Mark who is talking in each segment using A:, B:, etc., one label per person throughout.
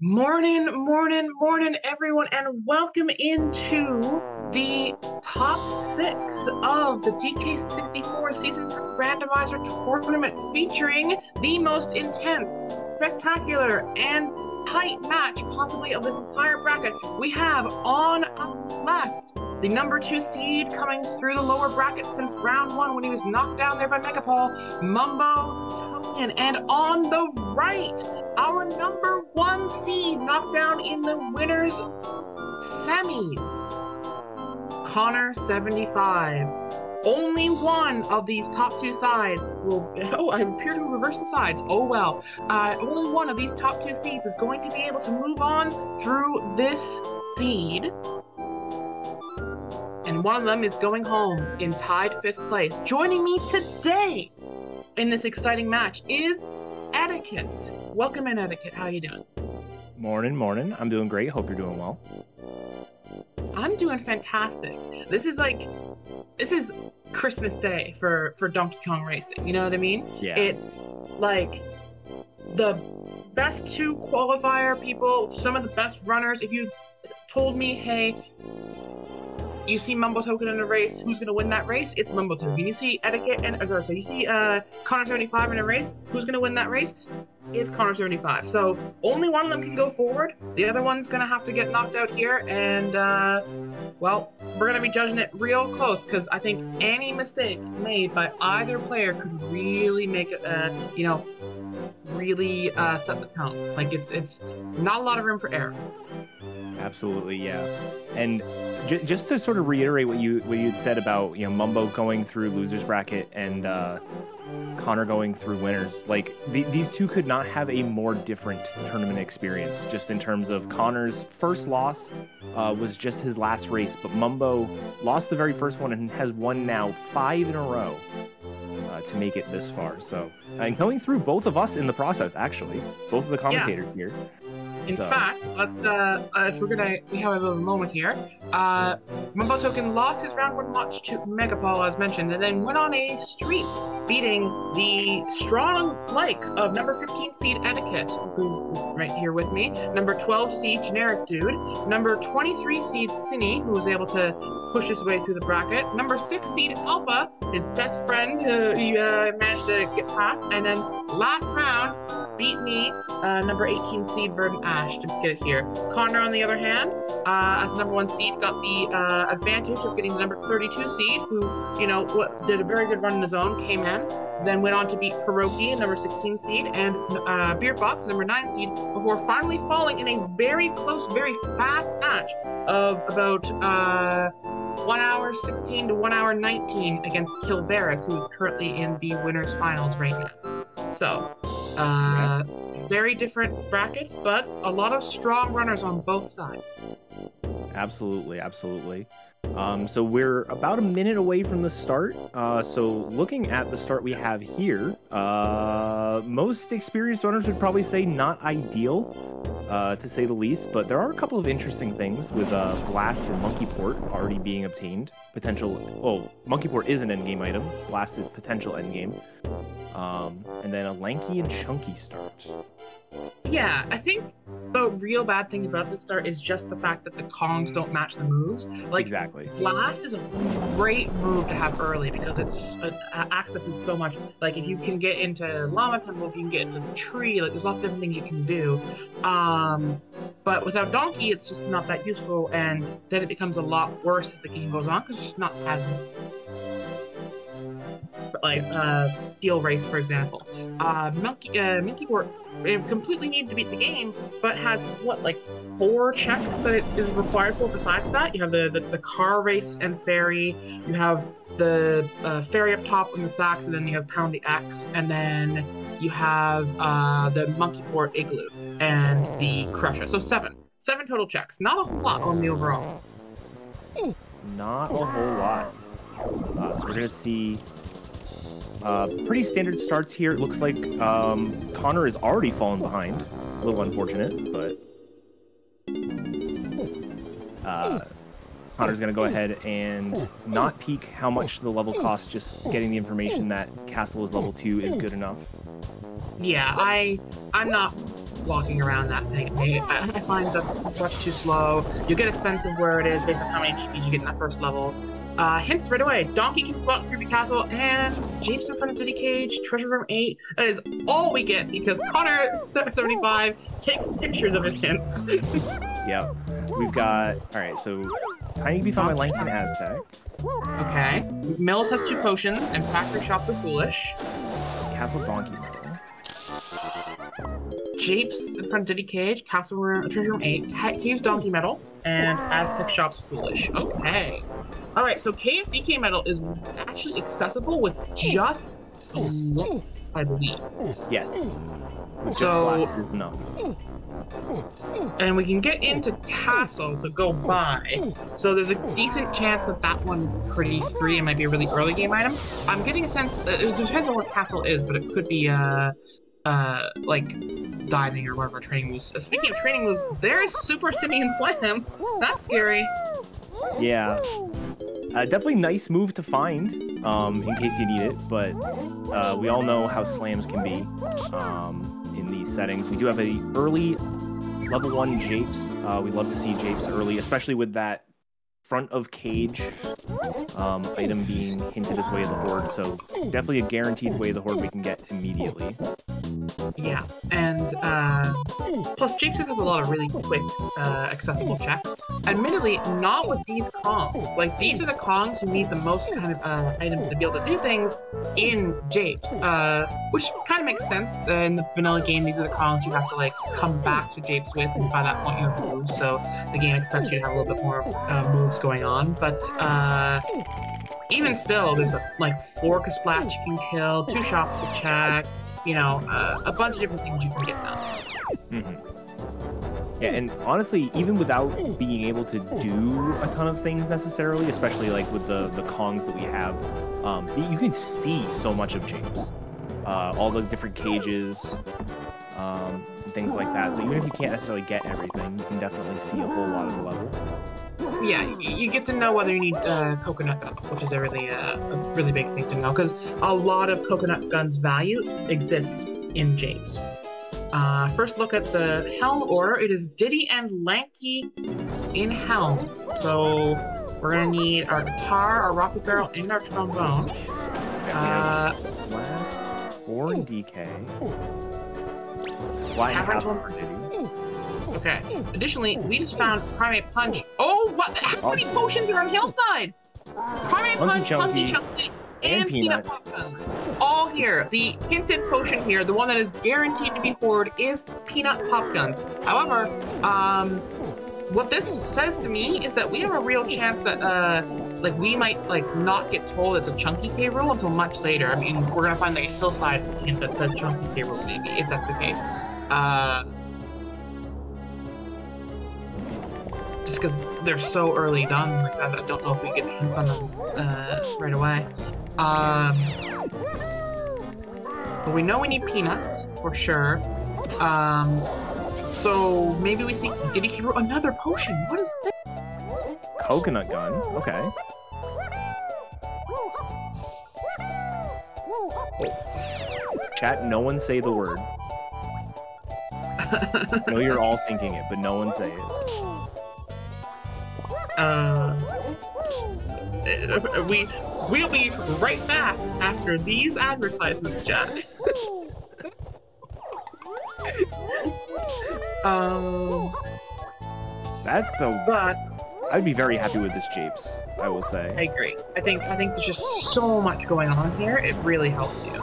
A: Morning, morning, morning, everyone, and welcome into the top 6 of the DK64 Season 3 Randomizer Tournament, featuring the most intense, spectacular, and tight match possibly of this entire bracket. We have on our left the number 2 seed coming through the lower bracket since round 1 when he was knocked down there by Megapol, MumboToken, and on the right, our number 1 seed knocked down in the winners' semis, Connor75. Only one of these top 2 sides will... Oh, I appear to reverse the sides. Oh, well. Only one of these top 2 seeds is going to be able to move on through this seed. And one of them is going home in tied 5th place. Joining me today in this exciting match is Etiquette. Welcome in, Etiquette. How are you doing?
B: Morning, morning. I'm doing great. Hope you're doing well.
A: I'm doing fantastic. This is Christmas Day for Donkey Kong Racing. You know what I mean?
B: Yeah.
A: It's like the best 2 qualifier people, some of the best runners. If you told me, hey, you see MumboToken in a race, who's going to win that race? It's MumboToken. You see Etiquette and you see Connor75 in a race, who's going to win that race? It's Connor75. So only one of them can go forward. The other one's going to have to get knocked out here, and well, we're going to be judging it real close, because I think any mistake made by either player could really make it, really set the tone. Like, it's not a lot of room for error.
B: Absolutely, yeah. And just to sort of reiterate what you'd said about, Mumbo going through losers bracket and Connor going through winners, like these two could not have a more different tournament experience, just in terms of Connor's first loss was just his last race, but Mumbo lost the very first one and has won now 5 in a row to make it this far. So, and going through both of us in the process, actually, both of the commentators here.
A: In fact, let's we have a little moment here. MumboToken lost his round 1 match to Megapol, as mentioned, and then went on a streak, beating the strong likes of number 15 seed Etiquette, who right here with me, number 12 seed Generic Dude, number 23 seed Cine, who was able to push his way through the bracket, number 6 seed Alpha, his best friend, who he managed to get past, and then last round beat me, number 18 seed Verdant Ash, to get it here. Connor, on the other hand, as number 1 seed, got the advantage of getting the number 32 seed, who, did a very good run in his own, came in, then went on to beat Hiroki, number 16 seed, and Beerbox, number 9 seed, before finally falling in a very close, very fast match of about 1 hour 16 to 1 hour 19 against Kilveris, who is currently in the winners finals right now. So, very different brackets, but a lot of strong runners on both sides.
B: Absolutely, absolutely. So we're about a minute away from the start. So looking at the start we have here, most experienced runners would probably say not ideal, to say the least, but there are a couple of interesting things with Blast and Monkey Port already being obtained. Monkey Port is an endgame item. Blast is potential endgame. And then a lanky and chunky start.
A: Yeah, I think the real bad thing about this start is just the fact that the Kongs don't match the moves. Like,
B: exactly.
A: Blast is a great move to have early because it's accesses so much. Like, if you can get into Llama Temple, if you can get into the tree, like, there's lots of different things you can do. But without Donkey, it's just not that useful, and then it becomes a lot worse as the game goes on because it's just not as... like Steel Race, for example. Monkey Port completely needed to beat the game, but has, 4 checks that it is required for besides that? You have the car race and ferry, you have the ferry up top in the sacks, and then you have Pound the X, and then you have the Monkey Port Igloo and the Crusher. So 7 total checks. Not a whole lot on the overall.
B: Not a whole lot. So we're gonna see pretty standard starts here. It looks like Connor is already fallen behind. A little unfortunate, but Connor's going to go ahead and not peek how much the level costs, just getting the information that Castle is level 2 is good enough.
A: Yeah, I'm not walking around that thing. I find that's much too slow. You get a sense of where it is based on how many GPs you get in that first level. Hints right away. Donkey can go out to Creepy Castle, and Japes in front of Diddy Cage, Treasure Room 8. That is all we get because Connor75 takes pictures of his hints.
B: Yep. We've got, alright, so Tiny can be found by Langton Aztec.
A: Okay. Mills has 2 potions, and Factory Shops are foolish.
B: Castle Donkey.
A: Japes in front of Diddy Cage, Castle Room, Treasure Room 8, Cave's Donkey Medal, and Aztec Shops foolish. Okay. Alright, so Cave's DK Medal is actually accessible with just looks, I believe.
B: Yes.
A: So,
B: enough.
A: And we can get into Castle to go by, so there's a decent chance that that one's pretty free and might be a really early game item. I'm getting a sense that it depends on what Castle is, but it could be like diving or whatever training moves. Speaking of training moves, there's Super Simeon Slam. That's scary.
B: Yeah. Definitely nice move to find, in case you need it, but we all know how slams can be in these settings. We do have a early level 1 Japes. We love to see Japes early, especially with that front of cage item being hinted as way of the Horde, so definitely a guaranteed way of the Horde we can get immediately.
A: Yeah, and plus Japes has a lot of really quick, accessible checks. Admittedly, not with these Kongs. Like, these are the Kongs who need the most kind of items to be able to do things in Japes, which kind of makes sense. In the vanilla game, these are the Kongs you have to, like, come back to Japes with, and by that point you have moves, so the game expects you to have a little bit more moves going on, but even still, there's like 4 Kasplats you can kill, 2 shops to check, you know, a bunch of different things you can get done.
B: Mm-hmm. Yeah, and honestly, even without being able to do a ton of things necessarily, especially like with the Kongs that we have, you can see so much of Japes. All the different cages, and things like that. So even if you can't necessarily get everything, you can definitely see a whole lot of the level.
A: Yeah, you get to know whether you need coconut guns, which is a really big thing to know, because a lot of coconut guns' value exists in Japes. First look at the Helm order. It is Diddy and Lanky in Helm. So we're gonna need our guitar, our rocket barrel, and our trombone.
B: Last 4 DK. That's why I have one for Diddy.
A: Okay. Additionally, we just found Primate Punch. Oh, what? How many potions are on Hillside? Primate Punch, Punky Chunky, and Peanut Popgun. All here. The hinted potion here, the one that is guaranteed to be Horde, is Peanut Popguns. However, what this says to me is that we have a real chance that, like, we might, like, not get told it's a Chunky K rule until much later. I mean, we're gonna find, like, a Hillside hint that says Chunky K rule, maybe, if that's the case. Just because they're so early done, like, I don't know if we get hints on them right away. But we know we need peanuts, for sure. So maybe we see Diddy Hero another potion. What is this?
B: Coconut gun. Okay. Chat, no one say the word. I know you're all thinking it, but no one say it.
A: We'll be right back after these advertisements, Jack.
B: That's a.
A: But
B: I'd be very happy with this Japes, I will say.
A: I agree. I think there's just so much going on here. It really helps you.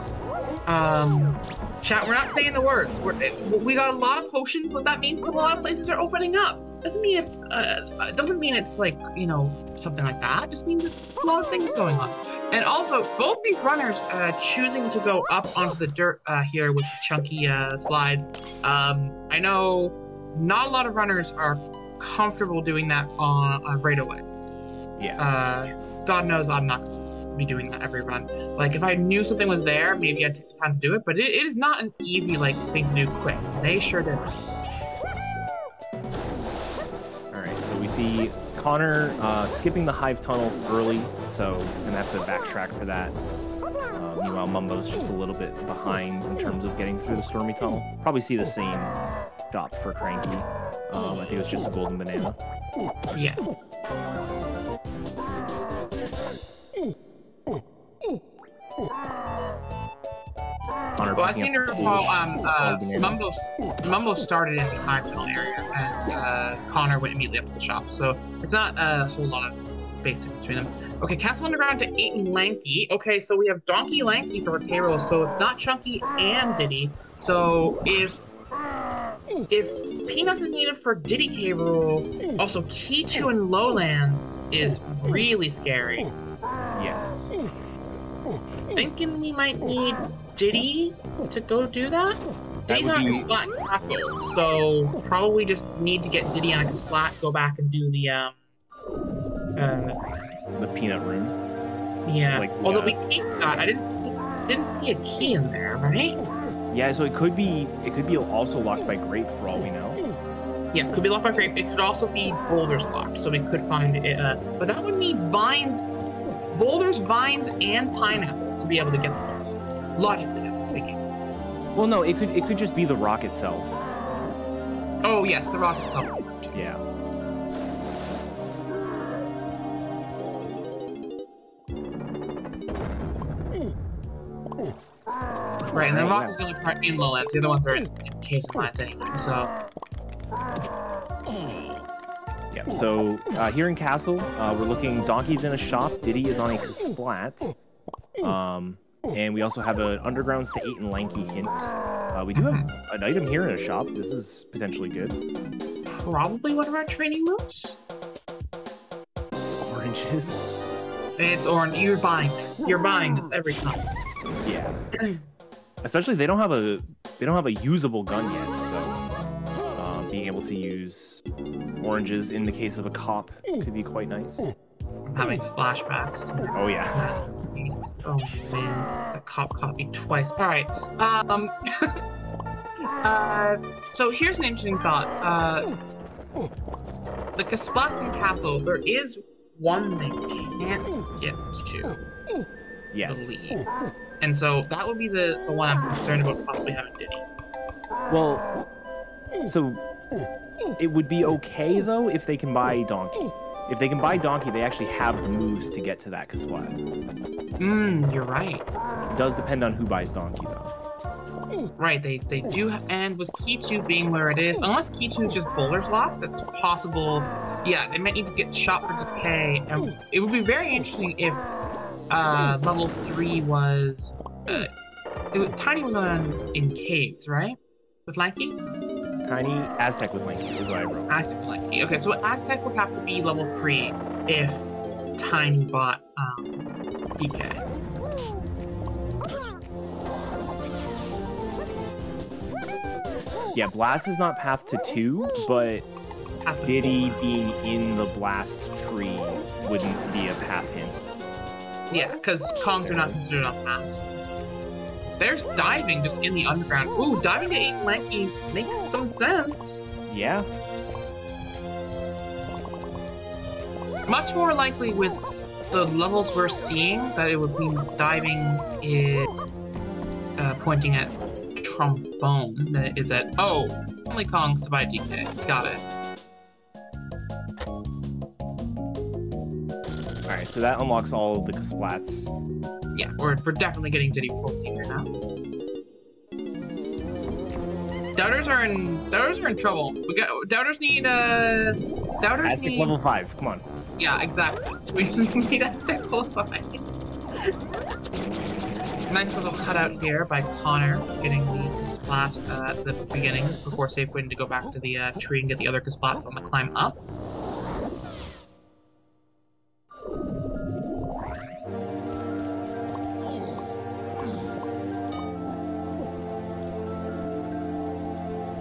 A: Chat, we're not saying the words. We got a lot of potions. What that means is a lot of places are opening up. Doesn't mean it's like, you know, something like that. It just means there's a lot of things going on. And also, both these runners choosing to go up onto the dirt here with the chunky slides. I know not a lot of runners are comfortable doing that on right away.
B: Yeah.
A: God knows I'm not going to be doing that every run. Like, if I knew something was there, maybe I'd take the time to do it. But it is not an easy, like, thing to do quick. They sure did.
B: So we see Connor skipping the Hive Tunnel early, so he's going to have to backtrack for that. Meanwhile, Mumbo's just a little bit behind in terms of getting through the Stormy Tunnel. Probably see the same shop for Cranky. I think it was just a golden banana.
A: Yeah. Well, I seem to recall Mumbo started in the 5-tunnel area, and Connor went immediately up to the shop, so it's not a whole lot of space between them. Okay, Castle Underground to 8 and Lanky. Okay, so we have Donkey Lanky for K-Roll, so it's not Chunky and Diddy. So if Peanuts is needed for Diddy K-Roll, also Key2 and Lowland is really scary.
B: Yes.
A: Thinking we might need Diddy to go do that? Diddy's on a splat in Castle, so probably just need to get Diddy on a splat, go back and do the
B: peanut room.
A: Yeah. Like, although we keep that, I didn't see a key in there, right?
B: Yeah, so it could be also locked by Grape for all we know.
A: Yeah, it could be locked by Grape. It could also be Boulders locked, so we could find it. But that would need vines, boulders, vines, and pineapple to be able to get those. Logically speaking.
B: Well, no, it could just be the rock itself.
A: Oh yes, the rock itself.
B: Yeah.
A: Right, and the rock is the only part in Lowlands. The other ones are in caves and mines anyway, so...
B: Yeah, so here in Castle, we're looking... Donkey's in a shop, Diddy is on a splat. And we also have an Undergrounds to 8 and Lanky hint. We do have an item here in a shop. This is potentially good.
A: Probably one of our training moves?
B: It's oranges.
A: It's orange. You're buying this. You're buying this every time.
B: Yeah. Especially they don't have a usable gun yet, so being able to use oranges in the case of a cop could be quite nice.
A: I'm having flashbacks.
B: Oh yeah.
A: Oh man, the cop caught me twice. All right. So here's an interesting thought. The Kasplatkin Castle, there is one they can't get to.
B: Yes.
A: Believe. And so that would be the one I'm concerned about possibly having Diddy.
B: Well, so it would be okay though if they can buy Donkey. If they can buy Donkey, they actually have the moves to get to that Kasplat.
A: You're right.
B: It does depend on who buys Donkey though.
A: Right, they do, and with Key2 being where it is, unless Key2 is just Boulders locked, that's possible. Yeah, they might need to get shot for decay, and it would be very interesting if level 3 was, Tiny was in caves, right? With Lanky?
B: Tiny Aztec with Lanky is what I wrote.
A: Aztec with Lanky. Okay, so Aztec would have to be level 3 if Tiny bought DK.
B: Yeah, Blast is not path to 2, but Diddy being in the Blast tree wouldn't be a path hint.
A: Yeah, because Kongs are not considered on maps. There's diving just in the underground. Ooh, diving to 8 Lanky makes some sense.
B: Yeah.
A: Much more likely with the levels we're seeing that it would be diving in pointing at trombone than it is at only Kongs to buy DK. Got it.
B: Alright, so that unlocks all of the Kasplats.
A: Yeah, we're definitely getting Diddy 14 here now. Doubters are in trouble. Doubters need Doubters
B: Aztec
A: need
B: level 5, come on.
A: Yeah, exactly. We need Aztec level 5. Nice little cutout here by Connor, getting the Kasplat at the beginning before safe waiting to go back to the tree and get the other Kasplats on the climb up.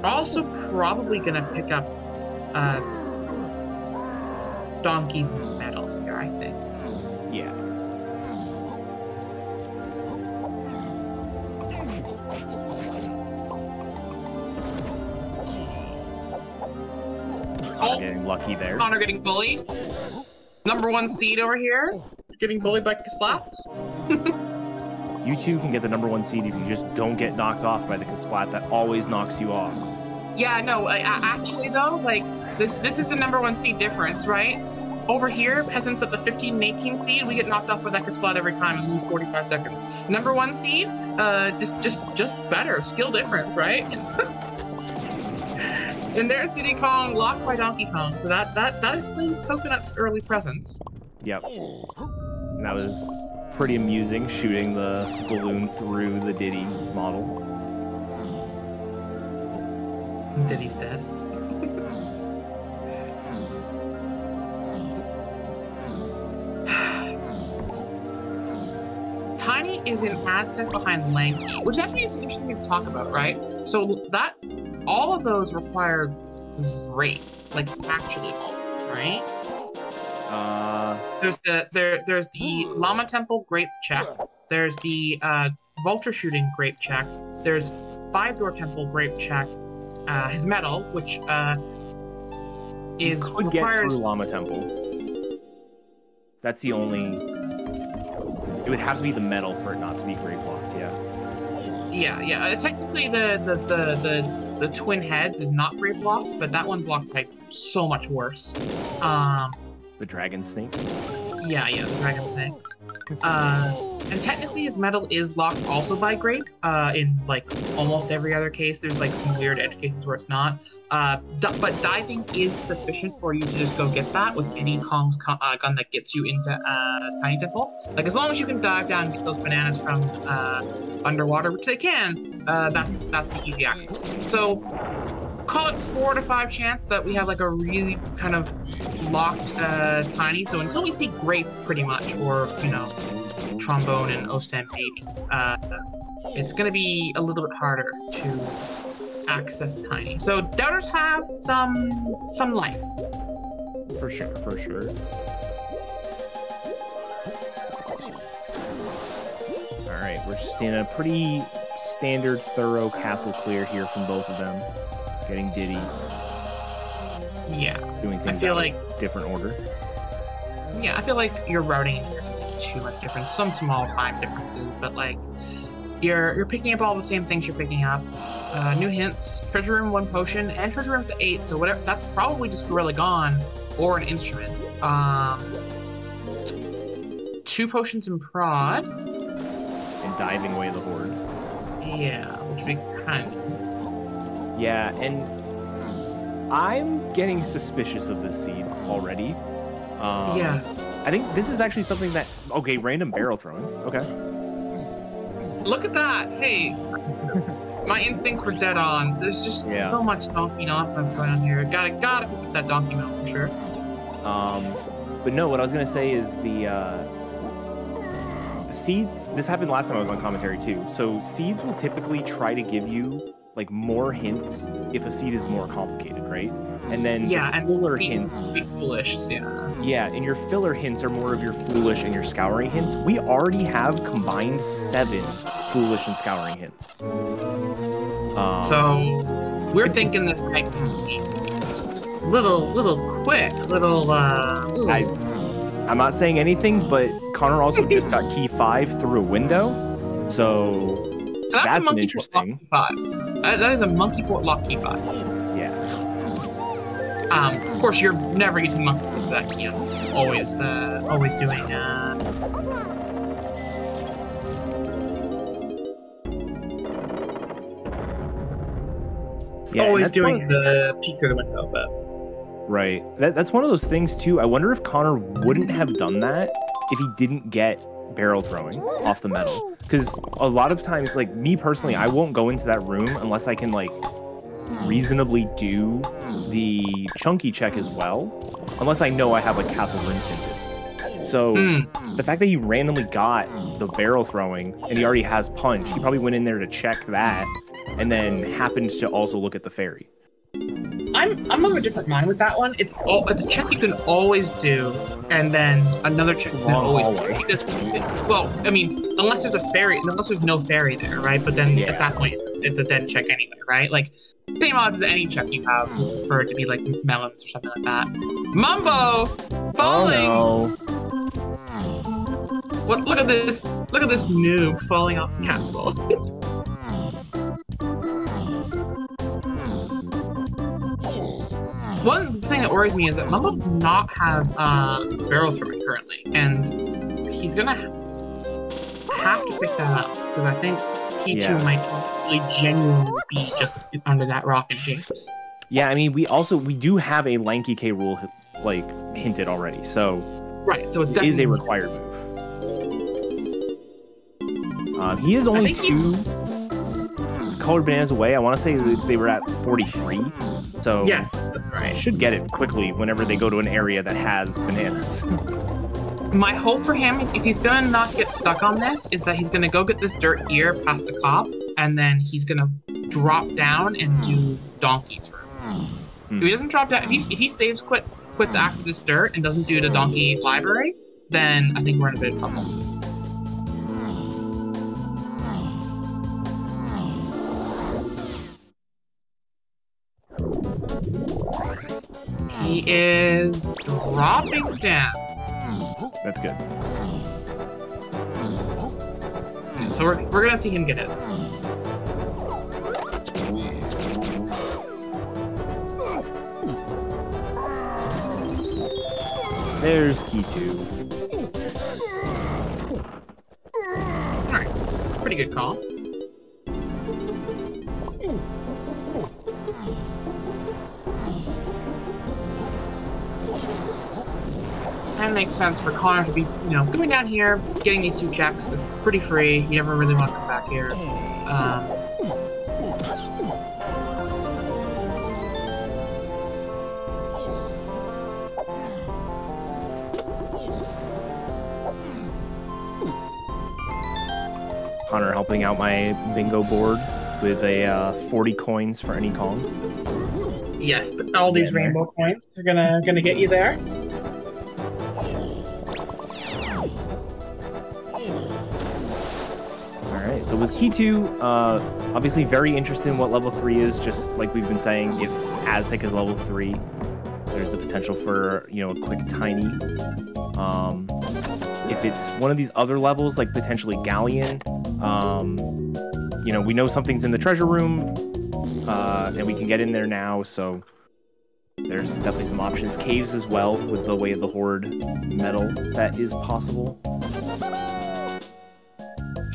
A: We're also probably gonna pick up Donkey's medal here, I think.
B: Yeah. Connor getting lucky there.
A: Connor getting bullied. #1 seed over here. Getting bullied by Kasplats.
B: You two can get the #1 seed if you just don't get knocked off by the Kasplat that always knocks you off.
A: Yeah, no, actually though, like this is the #1 seed difference, right? Over here, peasants at the 15 and 18 seed, we get knocked off with Echo Splat every time and lose 45 seconds. #1 seed, just better, skill difference, right? And there's Diddy Kong locked by Donkey Kong, so that explains Coconut's early presence.
B: Yep. That was pretty amusing, shooting the balloon through the Diddy model.
A: Diddy's dead. Tiny is in Aztec behind Lanky, which actually is interesting to talk about, right? So that all of those require grape, like actually all, right? There's the Llama Temple grape check. There's the Vulture Shooting grape check. There's 5-door temple grape check. His medal, which is
B: could
A: requires
B: get through Llama Temple. That's the only. It would have to be the medal for it not to be grape locked. Yeah.
A: Yeah. Technically, the twin heads is not grape locked, but that one's locked by so much worse.
B: The dragon snakes.
A: Yeah, the dragon snakes. And technically his medal is locked also by grape. In like almost every other case, there's like some weird edge cases where it's not. But diving is sufficient for you to just go get that with Diddy Kong's gun that gets you into Tiny Temple. Like as long as you can dive down and get those bananas from underwater, which they can, that's the easy access. So call it 4 to 5 chance that we have like a really kind of locked Tiny. So until we see grape pretty much, or trombone and Ostan maybe, it's gonna be a little bit harder to access Tiny. So doubters have some life.
B: For sure. Alright, we're just seeing a pretty standard, thorough castle clear here from both of them. Getting Diddy.
A: Yeah.
B: Doing things
A: I feel like
B: different order.
A: Yeah, I feel like your routing isn't too much difference. Some small time differences, but like you're picking up all the same things you're picking up. New hints, treasure room 1 potion, and treasure room to 8, so whatever, that's probably just Gorilla Gone or an instrument. 2 potions in prod.
B: And diving away the horde.
A: Yeah, which would be kind of...
B: Yeah, and I'm getting suspicious of this seed already.
A: Yeah.
B: I think this is actually something that... Okay, random barrel throwing. Okay.
A: Look at that! Hey! My instincts were dead on. There's just so much donkey nonsense going on here. Gotta pick up that donkey milk for sure.
B: But no, what I was gonna say is the seeds. This happened last time I was on commentary too. So seeds will typically try to give you like more hints if a seed is more complicated, right? And then filler hints
A: to be foolish.
B: Yeah, and your filler hints are more of your foolish and your scouring hints. We already have combined 7 foolish and scouring hints.
A: So we're thinking this might be little quick,
B: I'm not saying anything, but Connor also just got key 5 through a window, so that's an interesting.
A: That is a monkey port lock key 5.
B: Yeah.
A: Of course, you're never using monkey port for that key. Always doing.
B: Yeah,
A: always doing the peek through the window, but.
B: Right. That's one of those things, too. I wonder if Connor wouldn't have done that if he didn't get barrel throwing off the metal. Because a lot of times, like, me personally, I won't go into that room unless I can, like, reasonably do the chunky check as well. Unless I know I have, like, Castle Runes hinted. So, the fact that he randomly got the barrel throwing, and he already has punch, he probably went in there to check that, and then happened to also look at the fairy.
A: I'm of a different mind with that one. It's a check you can always do, and then another check you can always do. Because, well, I mean, unless there's no fairy there, right? But then at that point, it's a dead check anyway, right? Like, same odds as any check you have for it to be like melons or something like that. Mumbo falling.
B: Oh,
A: no. Look at this noob falling off the castle. One thing that worries me is that Mumbo does not have barrels from it currently, and he's gonna have to pick that up because I think he too might really genuinely be just under that rock and James.
B: Yeah, I mean, we do have a lanky K rule like hinted already, so
A: right. So it's
B: it is a required move. He is only two colored bananas away. I want to say they were at 43. So
A: yes, that's right.
B: Should get it quickly whenever they go to an area that has bananas.
A: My hope for him, if he's gonna not get stuck on this, is that he's gonna go get this dirt here past the cop, and then he's gonna drop down and do donkeys for him. If he doesn't drop down, if he saves quits after this dirt and doesn't do the donkey library, then I think we're in a bit of trouble. He is dropping down.
B: That's good.
A: So we're gonna see him get it.
B: There's key 2.
A: Alright. Pretty good call. That makes sense for Connor to be, coming down here, getting these 2 checks. It's pretty free. You never really want to come back here.
B: Connor helping out my bingo board with a 40 coins for any Kong.
A: Yes, but all these rainbow coins are gonna get you there.
B: Alright, so with key 2, obviously very interested in what level 3 is, just like we've been saying, if Aztec is level 3, there's the potential for, a quick tiny. If it's one of these other levels, like potentially Galleon, we know something's in the treasure room, and we can get in there now, so there's definitely some options. Caves as well, with the Way of the Horde metal that is possible.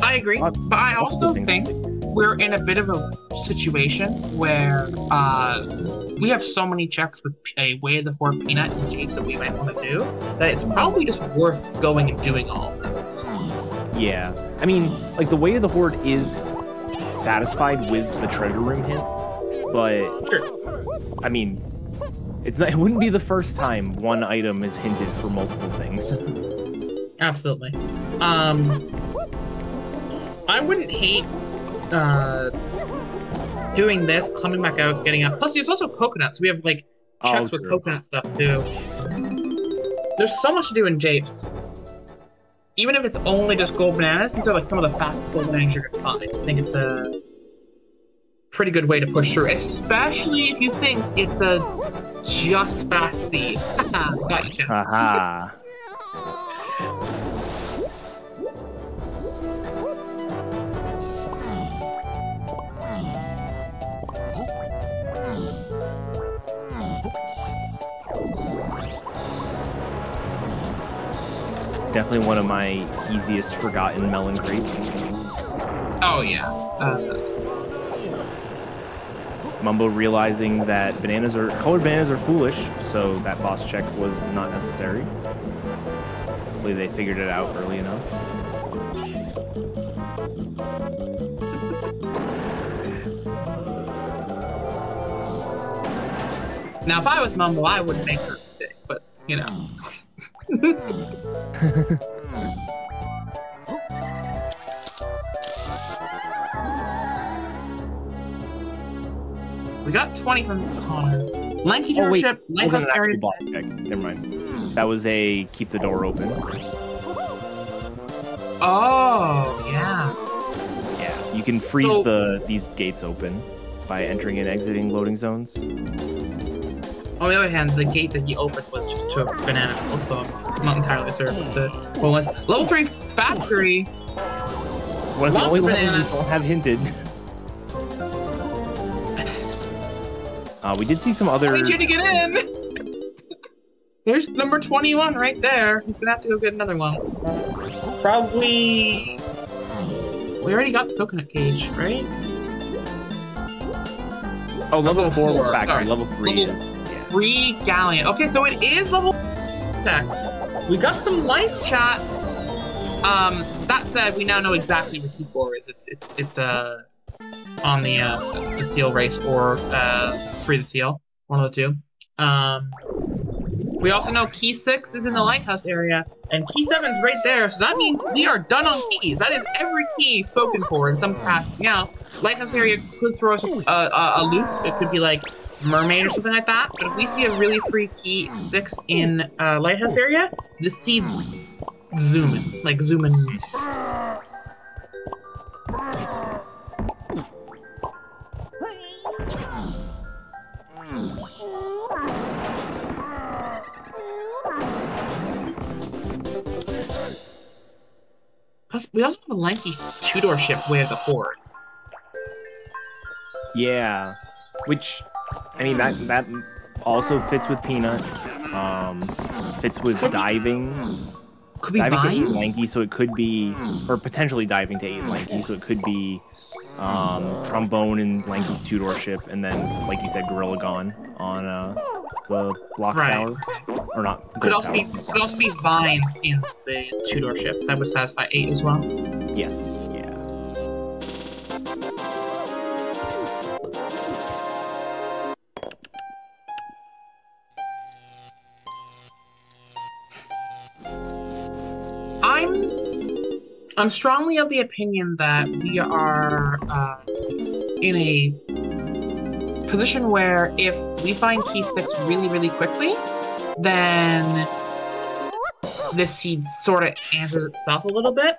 A: I agree, but I also think we're in a bit of a situation where we have so many checks with a Way of the Horde peanut and James that we might want to do that it's probably just worth going and doing all of those.
B: Yeah, I mean, like the Way of the Horde is satisfied with the treasure room hint, but
A: sure.
B: I mean, it wouldn't be the first time one item is hinted for multiple things.
A: Absolutely. I wouldn't hate doing this, coming back out, getting up. Plus, there's also coconuts. We have like checks with coconut stuff too. There's so much to do in Japes. Even if it's only just gold bananas, these are like some of the fastest gold bananas you're gonna find. I think it's a pretty good way to push through, especially if you think it's a just fast seed. Got you, Tim.
B: Haha. Definitely one of my easiest forgotten melon grapes.
A: Oh yeah.
B: Mumbo realizing that colored bananas are foolish, so that boss check was not necessary. Hopefully they figured it out early enough.
A: Now, if I was Mumbo, I wouldn't make her mistake, but We got 20 from Connor. Lanky Tourship, Lighthouse Area.
B: Never mind. That was a keep the door open.
A: Oh, yeah.
B: Yeah, you can freeze these gates open by entering and exiting loading zones.
A: On the other hand, the gate that he opened was just to a banana, so I'm not entirely certain what the one was. Level 3 Factory!
B: One of the only levels we don't have hinted. We did see some other...
A: I need you to get in! There's number 21 right there. He's gonna have to go get another one. Probably... We already got the coconut cage, right?
B: Oh, level 4 was factory.
A: Sorry.
B: Level 3
A: level
B: is... Yeah.
A: 3 galleon. Okay, so it is level... We got some life chat. That said, we now know exactly where T4 is. It's on the seal race or free the seal, one of the two. We also know key 6 is in the lighthouse area, and key 7's right there. So that means we are done on keys. That is every key spoken for in some capacity. Now, lighthouse area could throw us a loop. It could be like mermaid or something like that. But if we see a really free key 6 in lighthouse area, the seeds zoom in, like zoom in. Plus, we also have a lanky two-door ship way of the Horde.
B: Yeah, which, I mean, that also fits with Peanuts. Fits with diving.
A: Could be
B: diving
A: vines?
B: to 8 lanky, so it could be, or potentially diving to 8 lanky, so it could be trombone and lanky's two-door ship, and then, like you said, Gorilla Gone on the block tower, or not.
A: Could also be vines in the two-door ship. That would satisfy 8 as well.
B: Yes. Yeah.
A: I'm strongly of the opinion that we are in a position where if we find key 6 really, really quickly, then this seed sort of answers itself a little bit.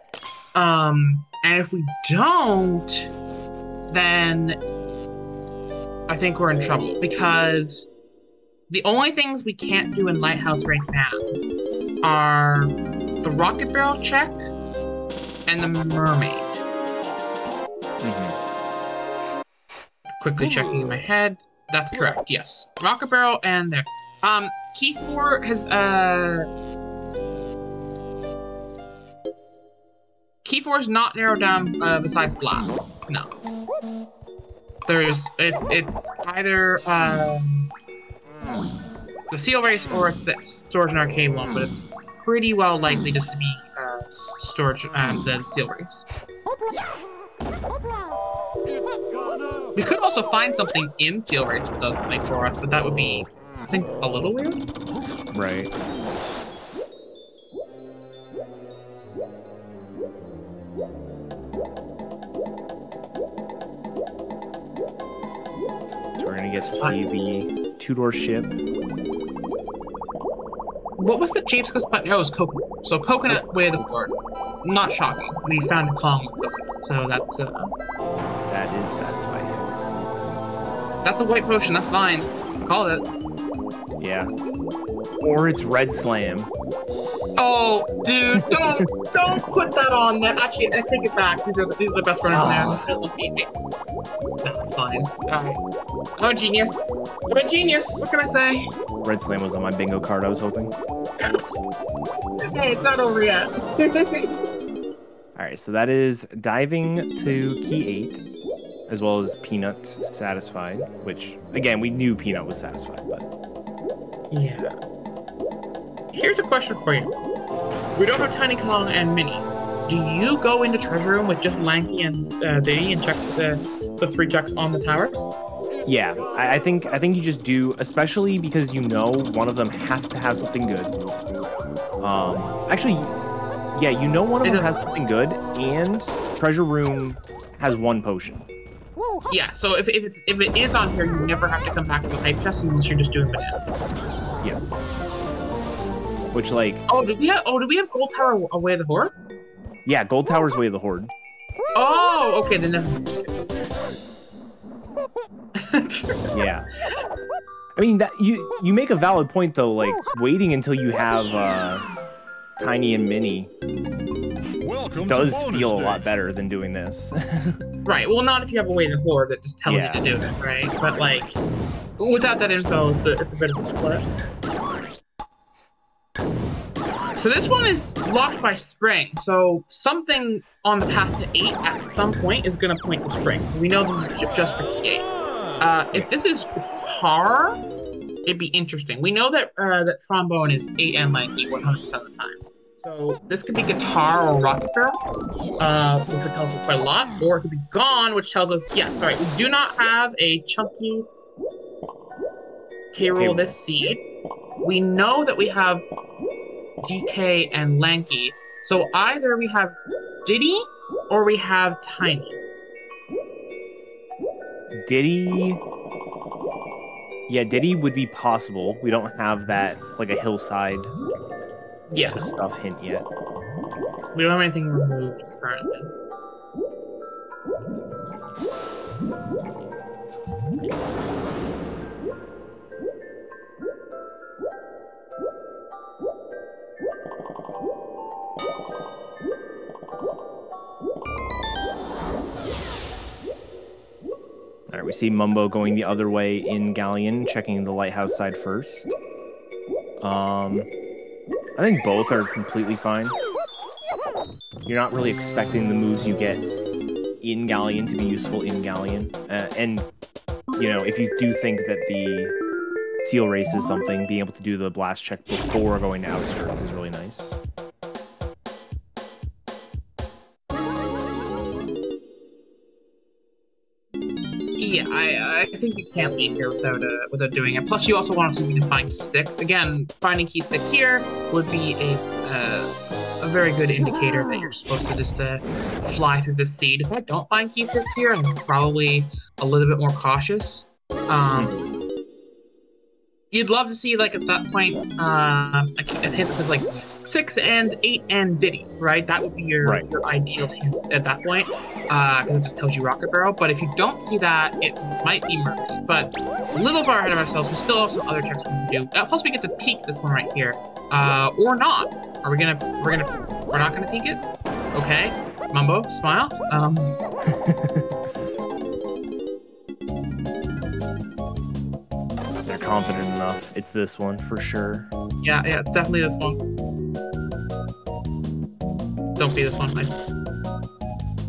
A: And if we don't, then I think we're in trouble, because the only things we can't do in Lighthouse right now are the rocket barrel check and the mermaid. Quickly checking in my head. That's correct, yes. Rocket barrel and there. Key 4 has, Key 4 is not narrowed down, besides blast. No. It's either, the seal race or it's the storage and arcade one, but it's pretty well likely just to be, storage, the seal race. We could also find something in seal race that does something for us, but that would be, I think, a little weird.
B: Right. So we're gonna get to see the two-door ship.
A: What was the Japes Coast button? Oh, it was coconut. So coconut way of the Horde. Not shocking. We found a column with coconut, so that's
B: that is satisfying.
A: That's a white potion. That's vines. Call it.
B: Yeah. Or it's red slam.
A: Oh, dude, don't put that on there. Actually, I take it back. These are the best runners in there. Don't beat me. That's vines. Alright. I'm a genius. I'm a genius. What can I say?
B: Red slam was on my bingo card, I was hoping.
A: Hey, it's not over yet.
B: Alright, so that is diving to key 8, as well as Peanut satisfied, which, again, we knew Peanut was satisfied, but...
A: Yeah. Here's a question for you. We don't have Tiny Kong and Minnie. Do you go into Treasure Room with just Lanky and Diddy and check the 3 checks on the towers?
B: Yeah, I think you just do, especially because you know one of them has to have something good. Actually, yeah, you know one of them has something good, and Treasure Room has 1 potion.
A: Yeah, so if it is on here, you never have to come back to the hype chest unless you're just doing banana.
B: Yeah. Which, like...
A: Oh, did we have Gold Tower Away of the Horde?
B: Yeah, Gold Tower's Way of the Horde.
A: Oh, okay, then never mind.
B: Yeah. I mean, that you make a valid point, though, like, waiting until you have Tiny and Minnie does feel a lot better than doing this.
A: Right, well, not if you have a way to Horde that just tells you to do it, right? But, like, Without that info, it's a bit of a split. So this one is locked by spring. So something on the path to 8 at some point is going to point to spring. We know this is just for key 8. If this is guitar, it'd be interesting. We know that that trombone is 8 and lanky 100% of the time. So this could be guitar or rocket barrel, which would tell us quite a lot. Or it could be gone, which tells us, yeah, sorry, we do not have a chunky K-roll this seed. We know that we have DK and lanky. So either we have Diddy or we have Tiny.
B: Diddy. Yeah, Diddy would be possible. We don't have that, like a hillside stuff hint yet.
A: We don't have anything removed currently.
B: All right, we see Mumbo going the other way in Galleon, checking the lighthouse side first. I think both are completely fine. You're not really expecting the moves you get in Galleon to be useful in Galleon. And, you know, if you do think that the seal race is something, being able to do the blast check before going to outskirts is really nice.
A: Yeah, I think you can't leave here without doing it. Plus, you also want to see if you can find key 6. Again, finding key 6 here would be a very good indicator that you're supposed to just fly through this seed. If I don't find key 6 here, I'm probably a little bit more cautious. You'd love to see, like, at that point, a hint that says, like, 6 and 8 and Diddy, right? That would be your ideal hint at that point, because it just tells you Rocket Barrel. But if you don't see that, it might be murky. But a little far ahead of ourselves, we still have some other checks we can do. Plus, we get to peek this one right here, or not. Are we gonna? We're not gonna peek it? Okay, Mumbo, smile.
B: They're confident enough. It's this one for sure.
A: Yeah, it's definitely this one. Don't be this one, Mike.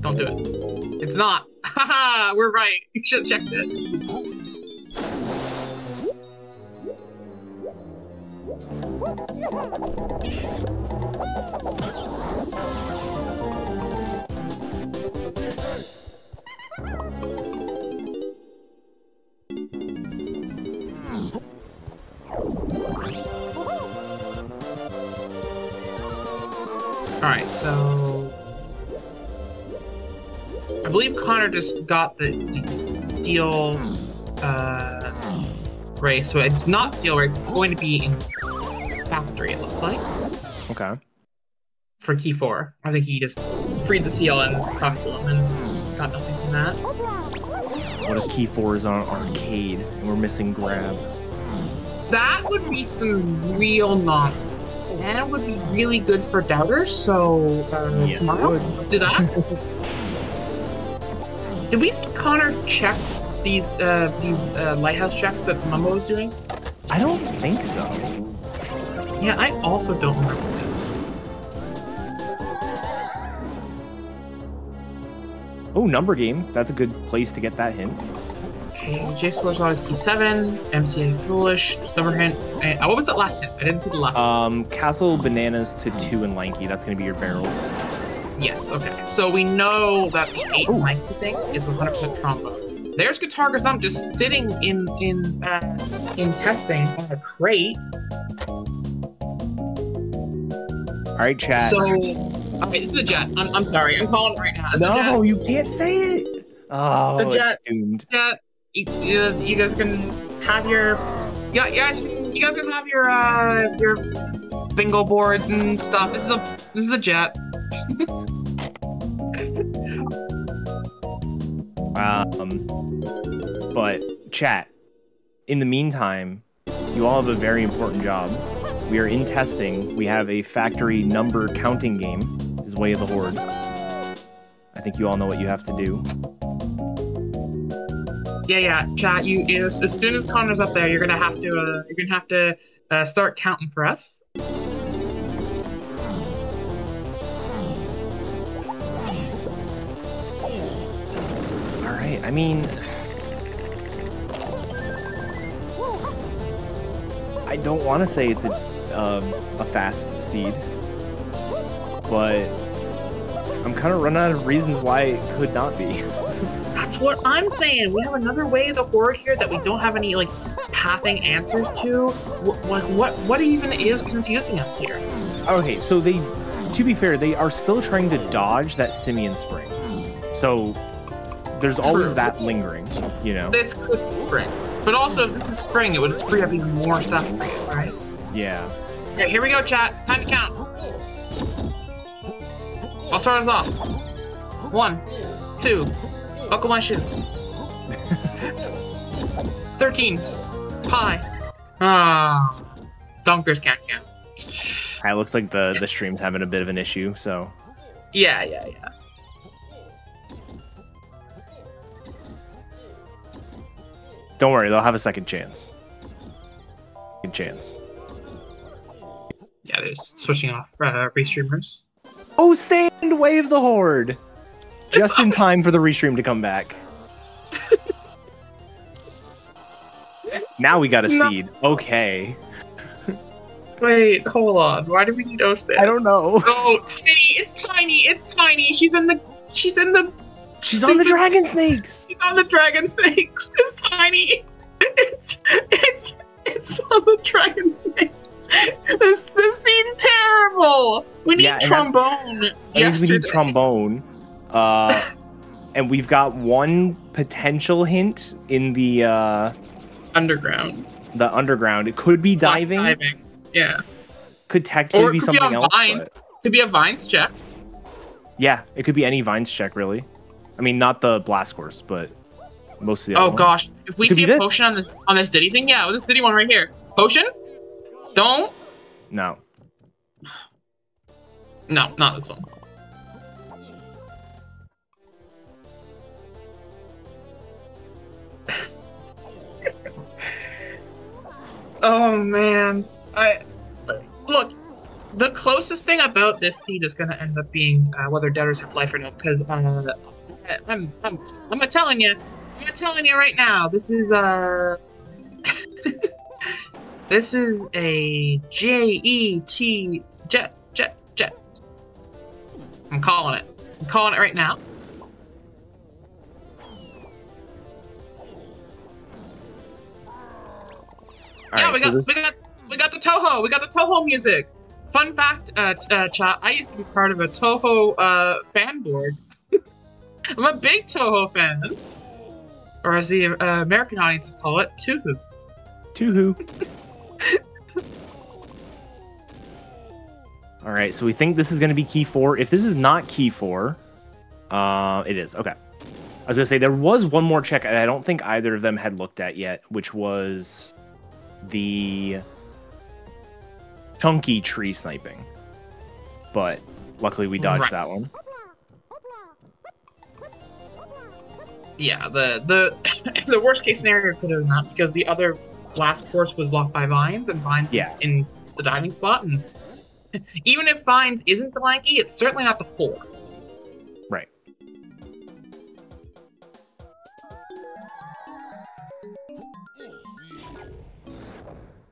A: Don't do it. It's not. Haha, we're right. You should have checked it. Alright, so I believe Connor just got the steel race, so it's not steel race, it's going to be in factory, it looks like.
B: Okay.
A: For key 4. I think he just freed the seal and talked to him and got nothing from that.
B: What if key 4 is on arcade and we're missing grab?
A: That would be some real nonsense. And it would be really good for doubters, so
B: yes,
A: tomorrow, let's do that. Did we see Connor check these lighthouse checks that Mumbo was doing?
B: I don't think so.
A: Yeah, I also don't remember this.
B: Oh, number game. That's a good place to get that hint.
A: Okay, J Square's always key 7, MCA Foolish, number hint. And, what was that last hint? I didn't see the last hint.
B: Castle Bananas to 2 and Lanky. That's going to be your barrels.
A: Yes, okay. So we know that the 8 and Lanky thing is 100% trombone. There's guitar because I'm just sitting in testing on a crate.
B: All right, chat.
A: So, okay, this is the jet. I'm sorry. I'm calling it right now. It's
B: no, you can't say it. Oh,
A: the jet.
B: It's doomed.
A: Jet. You guys can have your. Yeah, you guys can have your bingo boards and stuff. This is a jet.
B: But chat. In the meantime, you all have a very important job. We are in testing. We have a factory number counting game. Is Way of the Horde. I think you all know what you have to do.
A: Yeah. Chat. As soon as Connor's up there, you're gonna have to start counting for us.
B: All right. I mean, I don't want to say it's a fast seed, but I'm kind of running out of reasons why it could not be.
A: That's what I'm saying. We have another way of the horde here that we don't have any like pathing answers to. What even is confusing us here?
B: Okay, so to be fair, they are still trying to dodge that Simian Spring. So there's always that lingering, you know.
A: This could be spring, but also if this is spring, it would free up even more stuff for you, right?
B: Yeah.
A: Okay, here we go, chat. Time to count. I'll start us off. 1, 2. Buckle my shoe. 13. Pie. Ah. Dunkers can't count.
B: It looks like the stream's having a bit of an issue, so.
A: Yeah.
B: Don't worry, they'll have a second chance.
A: Yeah, they're switching off restreamers.
B: Oh, stand wave the horde! Just in time for the restream to come back. Now we got a seed. Okay.
A: Wait, hold on. Why do we need O-stand?
B: I don't know.
A: Oh, tiny! It's tiny! She's on the
B: dragon snakes!
A: She's on the dragon snakes! It's tiny! It's on the dragon snakes! This seems terrible! We need trombone!
B: That means we need trombone. And we've got one potential hint in the
A: underground.
B: The underground. It could be diving.
A: Yeah.
B: Could technically be something else.
A: Could be a vines check.
B: Yeah, it could be any vines check, really. I mean, not the blast course, but most of the other
A: gosh. If we see a potion on this Diddy thing, yeah, this Diddy one right here. Potion? Don't?
B: No.
A: No, not this one. Oh man, look. The closest thing about this seed is going to end up being whether debtors have life or not. Because I'm telling you right now. This is this is a jet. I'm calling it right now. Yeah, we got the Toho. We got the Toho music. Fun fact, chat. I used to be part of a Toho fan board. I'm a big Toho fan, or as the American audiences call it, Toohoo.
B: Toohoo. All right, so we think this is going to be key 4. If this is not key 4, it is. Okay. I was going to say there was one more check I don't think either of them had looked at yet, which was the chunky tree sniping, but luckily we dodged that one.
A: Yeah, the the worst case scenario could have not, because the other blast course was locked by vines, and vines is in the diving spot, and even if vines isn't the lanky, it's certainly not the 4.
B: Right.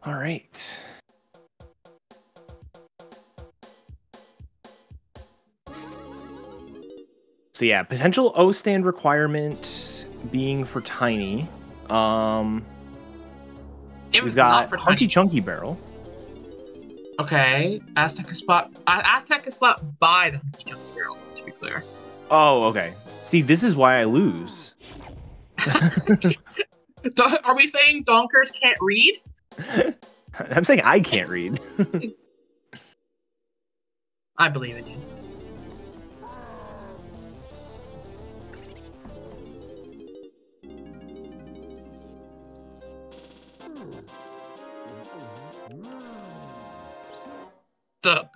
B: All right. So yeah, potential O stand requirement being for tiny. We've got Hunky Chunky Barrel.
A: Okay, Aztec is spot by the Hunky Chunky Barrel, to be clear.
B: Oh, okay. See, this is why I lose.
A: Are we saying donkers can't read?
B: I'm saying I can't read.
A: I believe in you.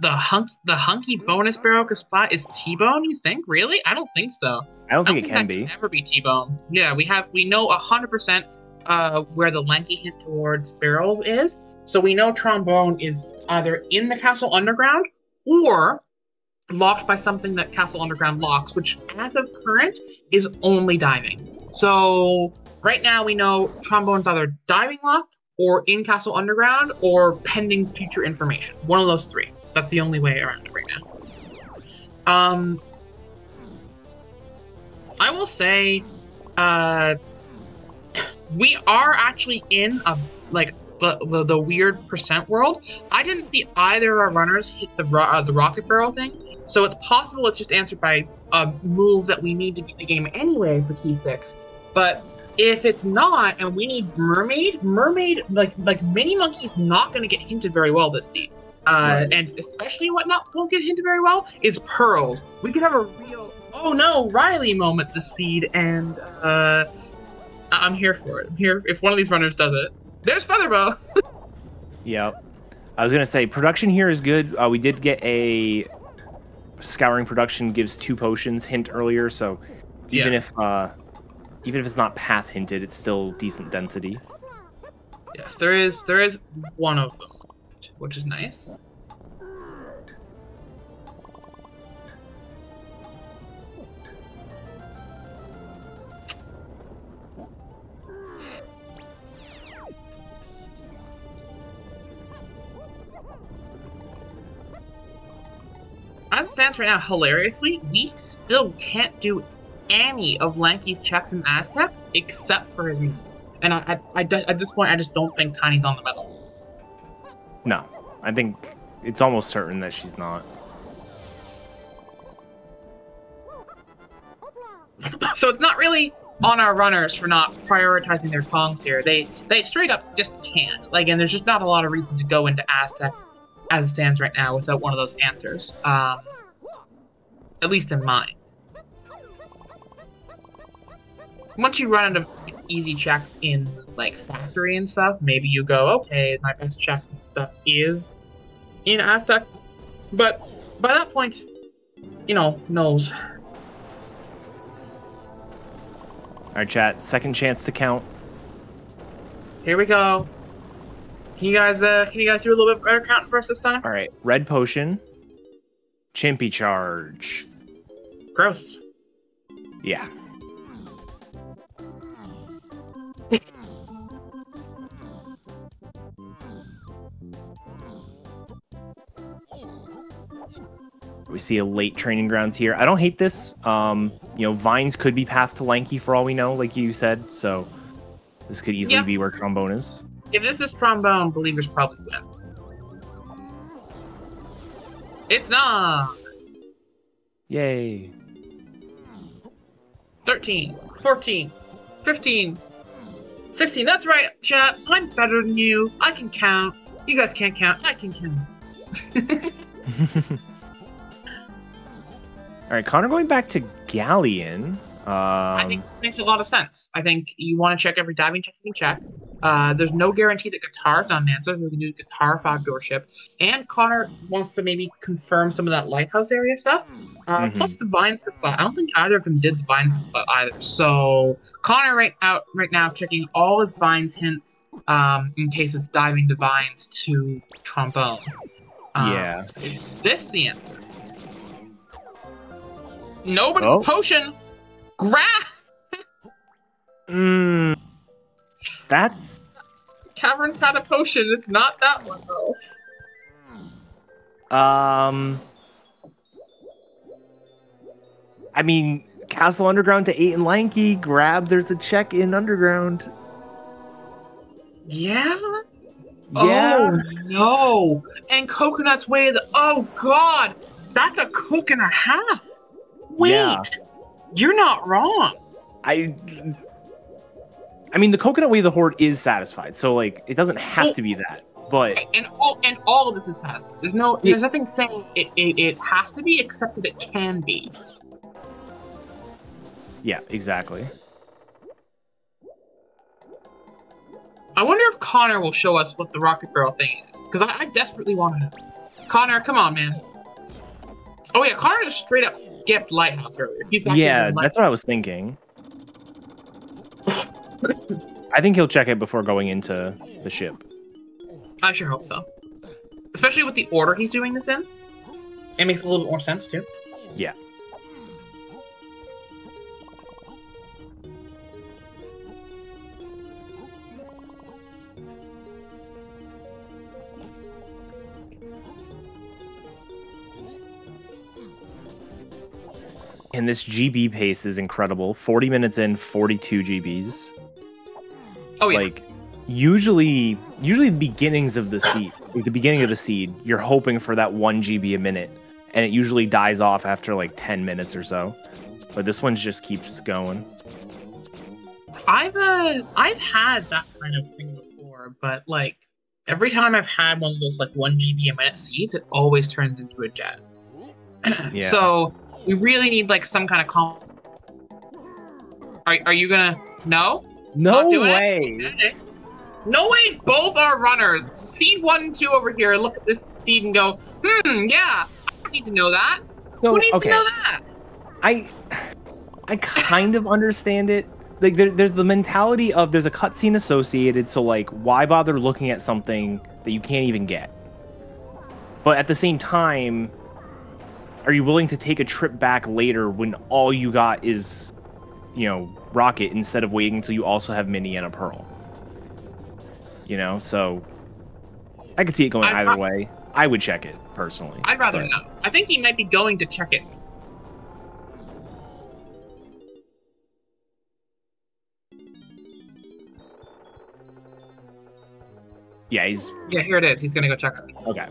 A: The hunky bonus barrel spot is T-Bone, you think? Really? I don't think so.
B: I don't think it
A: that
B: can be.
A: Never be T-Bone. Yeah, we know 100% where the lanky hint towards barrels is. So we know Trombone is either in the Castle Underground or locked by something that Castle Underground locks, which as of current is only diving. So right now we know Trombone's either diving locked or in Castle Underground or pending future information. One of those three. That's the only way around it right now. I will say, we are actually in a the weird percent world. I didn't see either of our runners hit the rocket barrel thing, so it's possible it's just answered by a move that we need to beat the game anyway for key 6. But if it's not, and we need mermaid, like Mini Monkey's not going to get hinted very well this seed.
B: Right.
A: And especially what won't get hinted very well is pearls. We could have a real oh no Riley moment this seed, and I'm here for it. I'm here if one of these runners does it. There's Featherbow.
B: Yep. I was gonna say production here is good. We did get a scouring production gives 2 potions hint earlier, so even if it's not path hinted, it's still decent density.
A: Yes, there is one of them, which is nice. As it stands right now, hilariously, we still can't do any of Lanky's checks in Aztec except for his move. And at this point, I just don't think Tiny's on the medal.
B: No, I think it's almost certain that she's not.
A: So it's not really on our runners for not prioritizing their Kongs here. They straight up just can't. Like, and there's just not a lot of reason to go into Aztec as it stands right now without one of those answers. At least in mine. Once you run out of easy checks in, like, Factory and stuff, maybe you go, okay, my best check stuff is in Aztec. But by that point, you know, knows.
B: Alright, chat, second chance to count.
A: Here we go. Can you guys do a little bit better counting for us this time?
B: Alright, red potion. Chimpy charge.
A: Gross.
B: Yeah. We see a late training grounds here. I don't hate this. You know, vines could be path to lanky for all we know, like you said. So this could easily be where Trombone is.
A: If this is Trombone, Believers probably win. It's not.
B: Yay.
A: 13, 14, 15, 16. That's right, chat. I'm better than you. I can count. You guys can't count. I can count.
B: All right, Connor going back to Galleon.
A: I think it makes a lot of sense. I think you want to check every diving check you can check. There's no guarantee that Guitar's not an answer. We can use Guitar 5 doorship. And Connor wants to maybe confirm some of that lighthouse area stuff. Plus the vines spot. I don't think either of them did the vines spot either. So Connor right now checking all his vines hints in case it's diving to vines to Trombone.
B: Yeah.
A: Is this the answer? Nobody's potion. Grass.
B: That's
A: Tavern's had a potion. It's not that one though.
B: I mean, Castle Underground to 8 and Lanky. Grab. There's a check in Underground.
A: Yeah.
B: Yeah.
A: Oh no. And Coconut's way. Oh god. That's a cook and a half. Wait.
B: Yeah.
A: You're not wrong.
B: I mean, the Coconut Way of the Horde is satisfied, so like it doesn't have to be that. But
A: and all of this is satisfied. There's nothing saying it has to be, except that it can be.
B: Yeah, exactly.
A: I wonder if Connor will show us what the rocket barrel thing is, because I desperately want to know. Connor, come on, man. Oh yeah, Connor just straight up skipped Lighthouse earlier. He's back
B: Yeah, that's what I was thinking. I think he'll check it before going into the ship.
A: I sure hope so. Especially with the order he's doing this in. It makes a little bit more sense, too.
B: Yeah. And this GB pace is incredible. 40 minutes in, 42 GBs.
A: Oh yeah.
B: Like, usually the beginnings of the seed, like the beginning of the seed, you're hoping for that 1 GB a minute, and it usually dies off after like 10 minutes or so. But this one just keeps going.
A: I've had that kind of thing before, but like every time I've had one of those like 1 GB a minute seeds, it always turns into a jet.
B: Yeah.
A: So we really need like some kind of Are you gonna no?
B: No way.
A: Okay. No way. Both are runners. Seed 1 and 2 over here. Look at this seed and go, yeah. I don't need to know that.
B: So,
A: Who needs to know that?
B: I kind of understand it. Like there's the mentality of there's a cutscene associated, so like why bother looking at something that you can't even get? But at the same time, are you willing to take a trip back later when all you got is, you know, Rocket instead of waiting until you also have Mini and a Pearl? You know, so I could see it going either way. I would check it personally.
A: I'd rather not. I think he might be going to check it.
B: Yeah,
A: Yeah, here it is. He's gonna go check it.
B: Okay.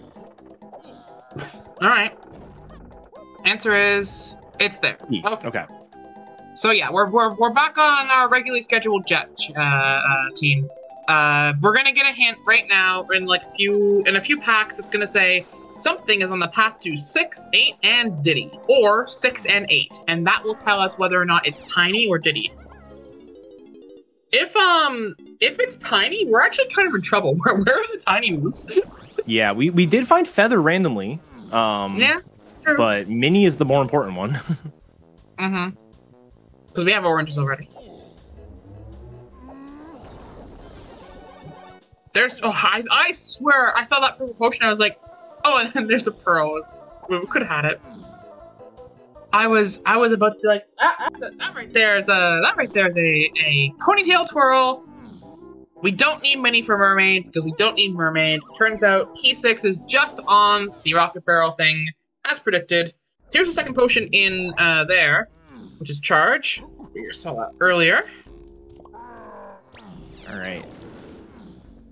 A: All right. Answer is it's there.
B: Okay.
A: So yeah, we're back on our regularly scheduled jet team. We're gonna get a hint right now in like a few packs. It's gonna say something is on the path to 6, 8, and Diddy, or 6 and 8, and that will tell us whether or not it's Tiny or Diddy. If it's Tiny, we're actually kind of in trouble. Where are the Tiny moves?
B: Yeah, we did find Feather randomly.
A: Yeah, true.
B: But Mini is the more important one.
A: Mm-hmm. Because we have oranges already. I swear, I saw that purple potion, I was like, oh, and then there's a pearl. We could have had it. I was about to be like, that right there is a ponytail twirl. We don't need Mini for Mermaid, because we don't need Mermaid. Turns out P6 is just on the Rocket Barrel thing, as predicted. Here's the second potion in there, which is Charge. We saw that earlier.
B: Alright.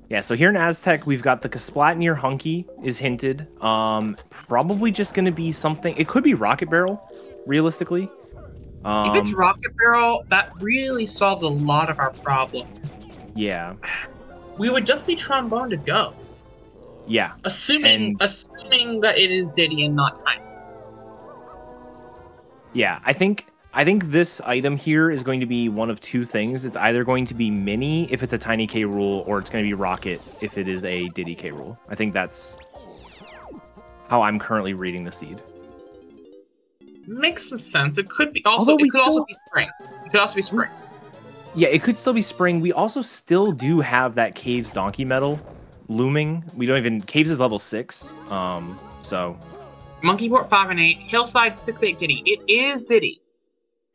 B: Yeah, so here in Aztec, we've got the Kasplatnir Hunky is hinted. Probably just going to be something... It could be Rocket Barrel, realistically.
A: If it's Rocket Barrel, that really solves a lot of our problems.
B: Yeah.
A: We would just be Trombone to go.
B: Yeah.
A: Assuming that it is Diddy and not Tiny.
B: Yeah, I think this item here is going to be one of two things. It's either going to be Mini if it's a Tiny K rule, or it's going to be Rocket if it is a Diddy K rule. I think that's how I'm currently reading the seed.
A: Makes some sense. It could be also. It could also be Spring. It could also be Spring.
B: Yeah, it could still be Spring. We also still do have that Caves Donkey Medal looming. We don't even... Caves is level 6. So...
A: Monkeyport 5 and 8. Hillside 6, 8 Diddy. It is Diddy.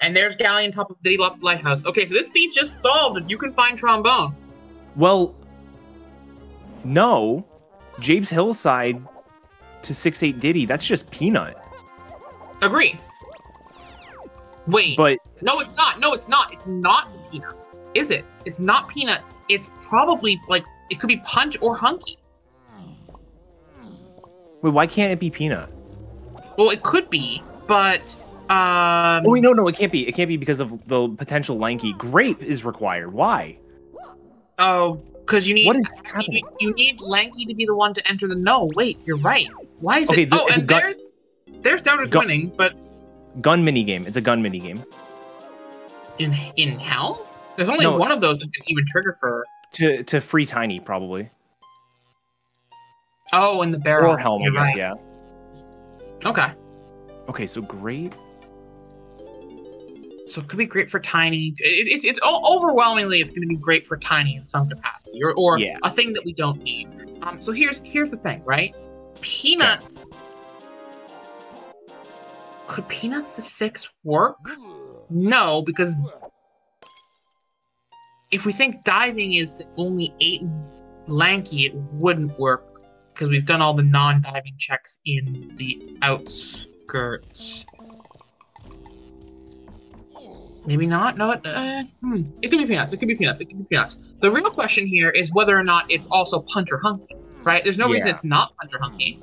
A: And there's Galleon top of Diddy Lighthouse. Okay, so this seed's just solved and you can find Trombone.
B: Well... No. Jabe's Hillside to 6, 8 Diddy. That's just Peanut.
A: Agree. Wait.
B: But...
A: No, it's not. No, it's not. It's not the Peanut. Is it? It's not Peanut. It's probably, like, it could be Punch or Hunky.
B: Wait, why can't it be Peanut?
A: Well, it could be, but...
B: Oh, wait, no, it can't be. It can't be because of the potential Lanky. Grape is required. Why?
A: Oh, because you need...
B: What is happening?
A: You need Lanky to be the one to enter the... No, wait, you're right. Why is
B: okay,
A: it... Oh, and there's Doubters winning, but...
B: Gun minigame. It's a gun minigame.
A: In Hell? There's only one of those that can even trigger for...
B: To free Tiny, probably.
A: Oh, in the barrel.
B: Or Helm, I guess, yeah.
A: Okay.
B: Okay, so great.
A: So it could be great for Tiny. It's overwhelmingly it's going to be great for Tiny in some capacity, or
B: Yeah.
A: a thing that we don't need. So here's the thing, right? Peanuts. Okay. Could Peanuts to 6 work? No, because if we think diving is only 8 lanky, it wouldn't work because we've done all the non-diving checks in the outskirts. Maybe not. No, it could be Peanuts. It could be Peanuts. It could be Peanuts. The real question here is whether or not it's also Punch or Hunky, right? There's no reason it's not Punch or Hunky.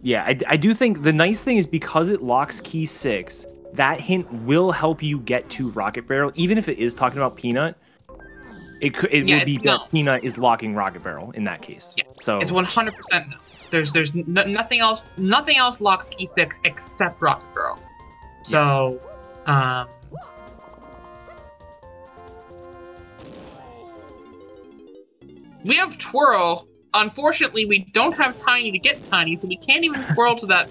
B: Yeah, I do think the nice thing is because it locks key 6, that hint will help you get to Rocket Barrel, even if it is talking about Peanut. It will be that Peanut is locking Rocket Barrel in that case.
A: Yeah,
B: so
A: it's 100% no. There's nothing else. Nothing else locks key 6 except Rocket Barrel. So. We have Twirl. Unfortunately, we don't have Tiny to get Tiny, so we can't even twirl to that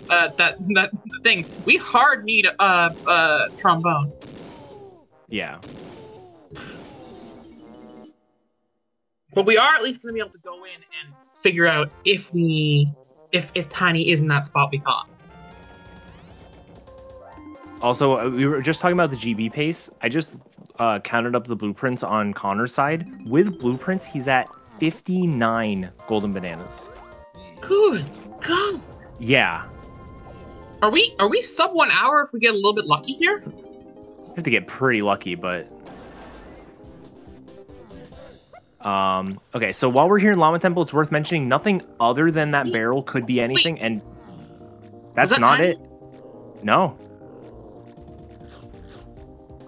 A: thing. We hard need a trombone.
B: Yeah.
A: But we are at least going to be able to go in and figure out if Tiny is in that spot we thought.
B: Also, we were just talking about the GB pace. I just counted up the blueprints on Connor's side. With blueprints, he's at 59 golden bananas.
A: Good God.
B: Yeah.
A: Are we sub 1 hour if we get a little bit lucky here?
B: We have to get pretty lucky, but okay, so while we're here in Llama Temple, it's worth mentioning nothing other than that barrel could be anything, and that's not it. No.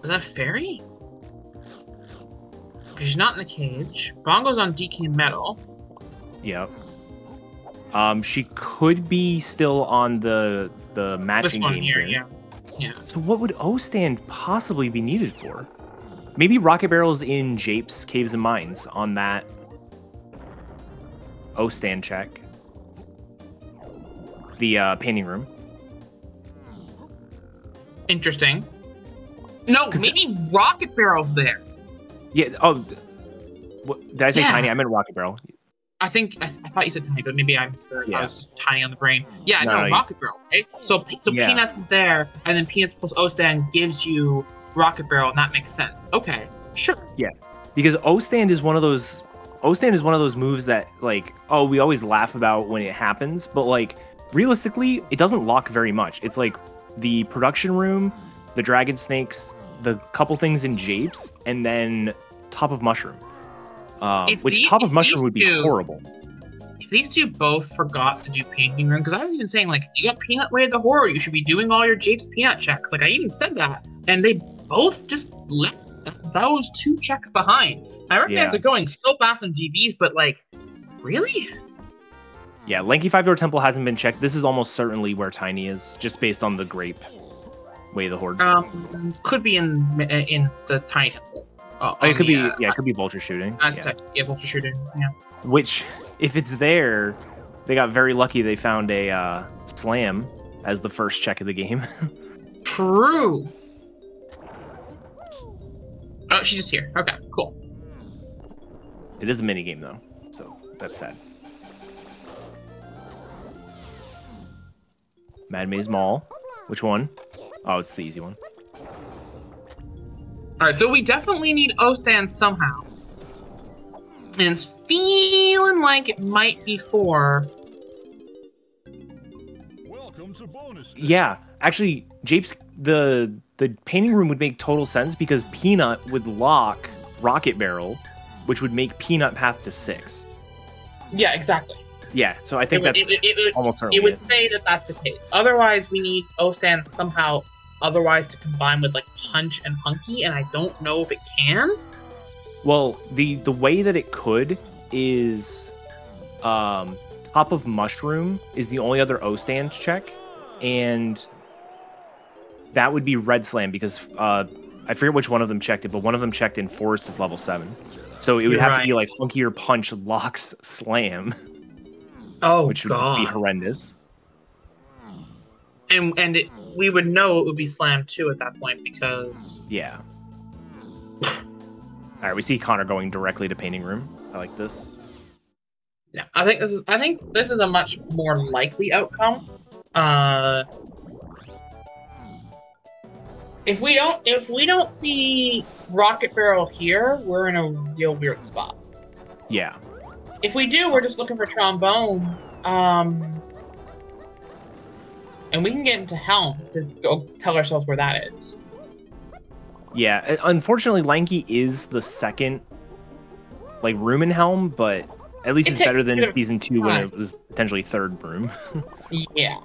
A: Was that Fairy? Because she's not in the cage. Bongo's on DK Metal.
B: Yep. She could be still on the matching game
A: here, yeah.
B: So what would O-Stand possibly be needed for? Maybe Rocket Barrel's in Jape's Caves and Mines on that O-Stand check. The painting room.
A: Interesting. No, maybe Rocket Barrel's there.
B: Yeah. Oh, did I say Tiny? I meant Rocket Barrel.
A: I thought you said Tiny, but maybe I misheard.
B: Yeah.
A: I was just Tiny on the brain. Yeah, no, Rocket Barrel, right? So Peanuts is there, and then Peanuts plus O-Stand gives you Rocket Barrel, and that makes sense. Okay, sure.
B: Yeah, because O-Stand is one of those. O-Stand is one of those moves that, like, we always laugh about when it happens, but like realistically, it doesn't lock very much. It's like the production room, the dragon snakes, the couple things in Japes, and then Top of Mushroom. Which Top of Mushroom would be horrible.
A: If these two both forgot to do painting room, because I was even saying, like, you got Peanut Way of the Horror, you should be doing all your Japes Peanut checks. Like, I even said that. And they both just left those 2 checks behind. I recognize they're going so fast on GBs, but, like, really?
B: Yeah, Lanky 5-Door Temple hasn't been checked. This is almost certainly where Tiny is, just based on the Grape Way of the Horde.
A: Could be in the Tiny Temple.
B: It could be, it could be Vulture Shooting.
A: Vulture Shooting, yeah.
B: Which, if it's there, they got very lucky they found a Slam as the first check of the game.
A: True. Oh, she's just here. Okay, cool.
B: It is a mini game though, so that's sad. Mad Maze Mall. Which one? Oh, it's the easy one.
A: Alright, so we definitely need O-Stand somehow. And it's feeling like it might be for...
C: Welcome to bonus.
B: Yeah, actually, Japes, the painting room would make total sense because Peanut would lock Rocket Barrel, which would make Peanut path to 6.
A: Yeah, exactly.
B: Yeah, so I think that's almost certainly
A: it would say that that's the case. Otherwise, we need O-Stand somehow otherwise to combine with, like, Punch and Hunky, and I don't know if it can.
B: Well, the way that it could is Top of Mushroom is the only other O-Stand check, and that would be Red Slam because I forget which one of them checked it, but one of them checked in Forest is level 7. So it would have to be like Hunky or Punch locks Slam.
A: Oh,
B: which would be horrendous.
A: we would know it would be slam 2 at that point because
B: Yeah. All right, we see Connor going directly to painting room. I like this.
A: yeah, I think this is a much more likely outcome. If we don't see Rocket Barrel here, we're in a real weird spot.
B: Yeah.
A: If we do, we're just looking for trombone. And we can get into Helm to go tell ourselves where that is.
B: Yeah, unfortunately, Lanky is the second, like, room in Helm, but at least it's better than Season 2 when it was potentially third room.
A: Yeah.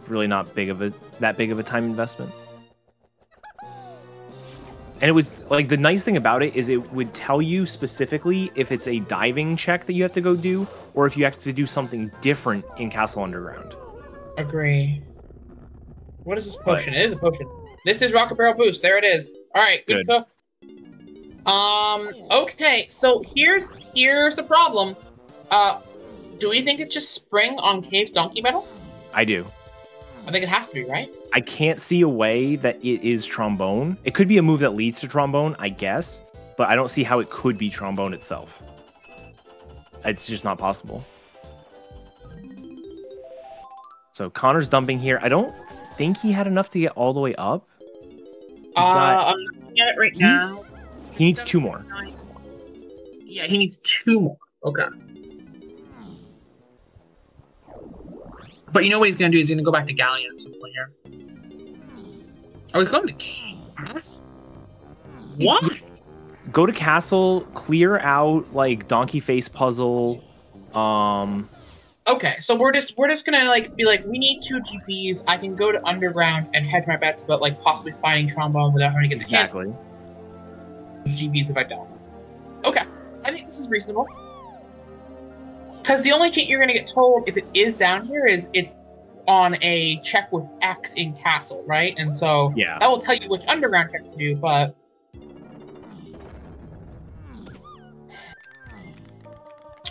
B: Really not that big of a time investment. And it would, like, the nice thing about it is it would tell you specifically if it's a diving check that you have to go do, or if you have to do something different in Castle Underground.
A: Agree. What is this potion? It is a potion. This is Rocket Barrel Boost. There it is. All right, good cook. Okay, so here's the problem. Do we think it's just Spring on Cave's Donkey Medal?
B: I do.
A: I think it has to be, right?
B: I can't see a way that it is Trombone. It could be a move that leads to Trombone, I guess, but I don't see how it could be Trombone itself. It's just not possible. So Connor's dumping here. I don't think he had enough to get all the way up.
A: I'm looking at it right now.
B: He needs 2 more.
A: Yeah, he needs 2 more. Okay. But you know what he's going to do? He's going to go back to Galleon at some point here. Oh, he's going to Castle? What?
B: Go to Castle, clear out, like, Donkey Face Puzzle.
A: Okay, so we're just gonna, like, be like, we need 2 GPs. I can go to Underground and hedge my bets about, like, possibly finding Trombone without having to get the hit.
B: Exactly.
A: GPs if I don't. Okay, I think this is reasonable. Because the only hint you're gonna get told if it is down here is it's on a check with X in Castle, right? And so that will tell you which Underground check to do, but...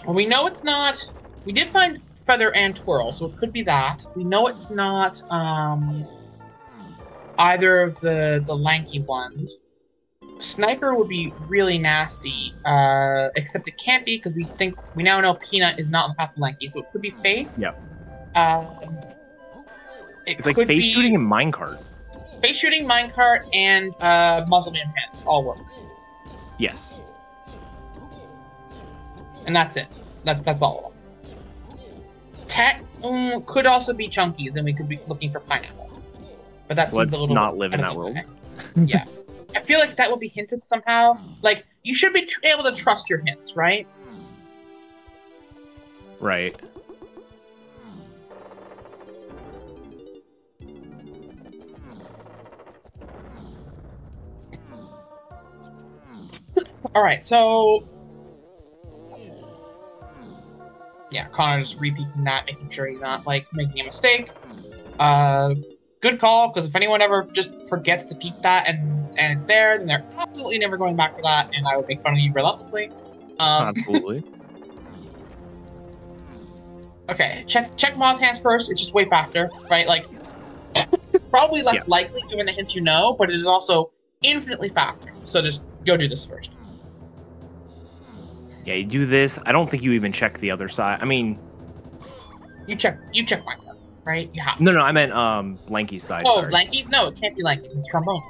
A: Well, we know it's not... We did find Feather and Twirl, so it could be that. We know it's not either of the lanky ones. Sniper would be really nasty, except it can't be because we now know Peanut is not on the path of lanky, so it could be Face.
B: Yep.
A: It's
B: like face shooting and minecart.
A: Face shooting, minecart, and Muzzleman Pants all work.
B: Yes.
A: And that's it. That's all of them. Tech could also be Chunkies, and we could be looking for Pineapple. But that seems a little... Let's
B: not live in that world.
A: Yeah. I feel like that would be hinted somehow. Like, you should be able to trust your hints, right?
B: Right.
A: Alright, so... Yeah, Connor just repeating that, making sure he's not, like, making a mistake. Good call, because if anyone ever just forgets to peep that and it's there, then they're absolutely never going back for that, and I would make fun of you relentlessly.
B: Absolutely.
A: Okay, check Moz hands first. It's just way faster, right? Like, probably less likely given the hints you know, but it is also infinitely faster. So just go do this first.
B: Yeah, you do this. I don't think you even check the other side. I mean,
A: you check my card, right? You have.
B: No, I meant Lanky's side.
A: Oh,
B: sorry.
A: Lanky's? No, it can't be Lanky's. It's Trombone.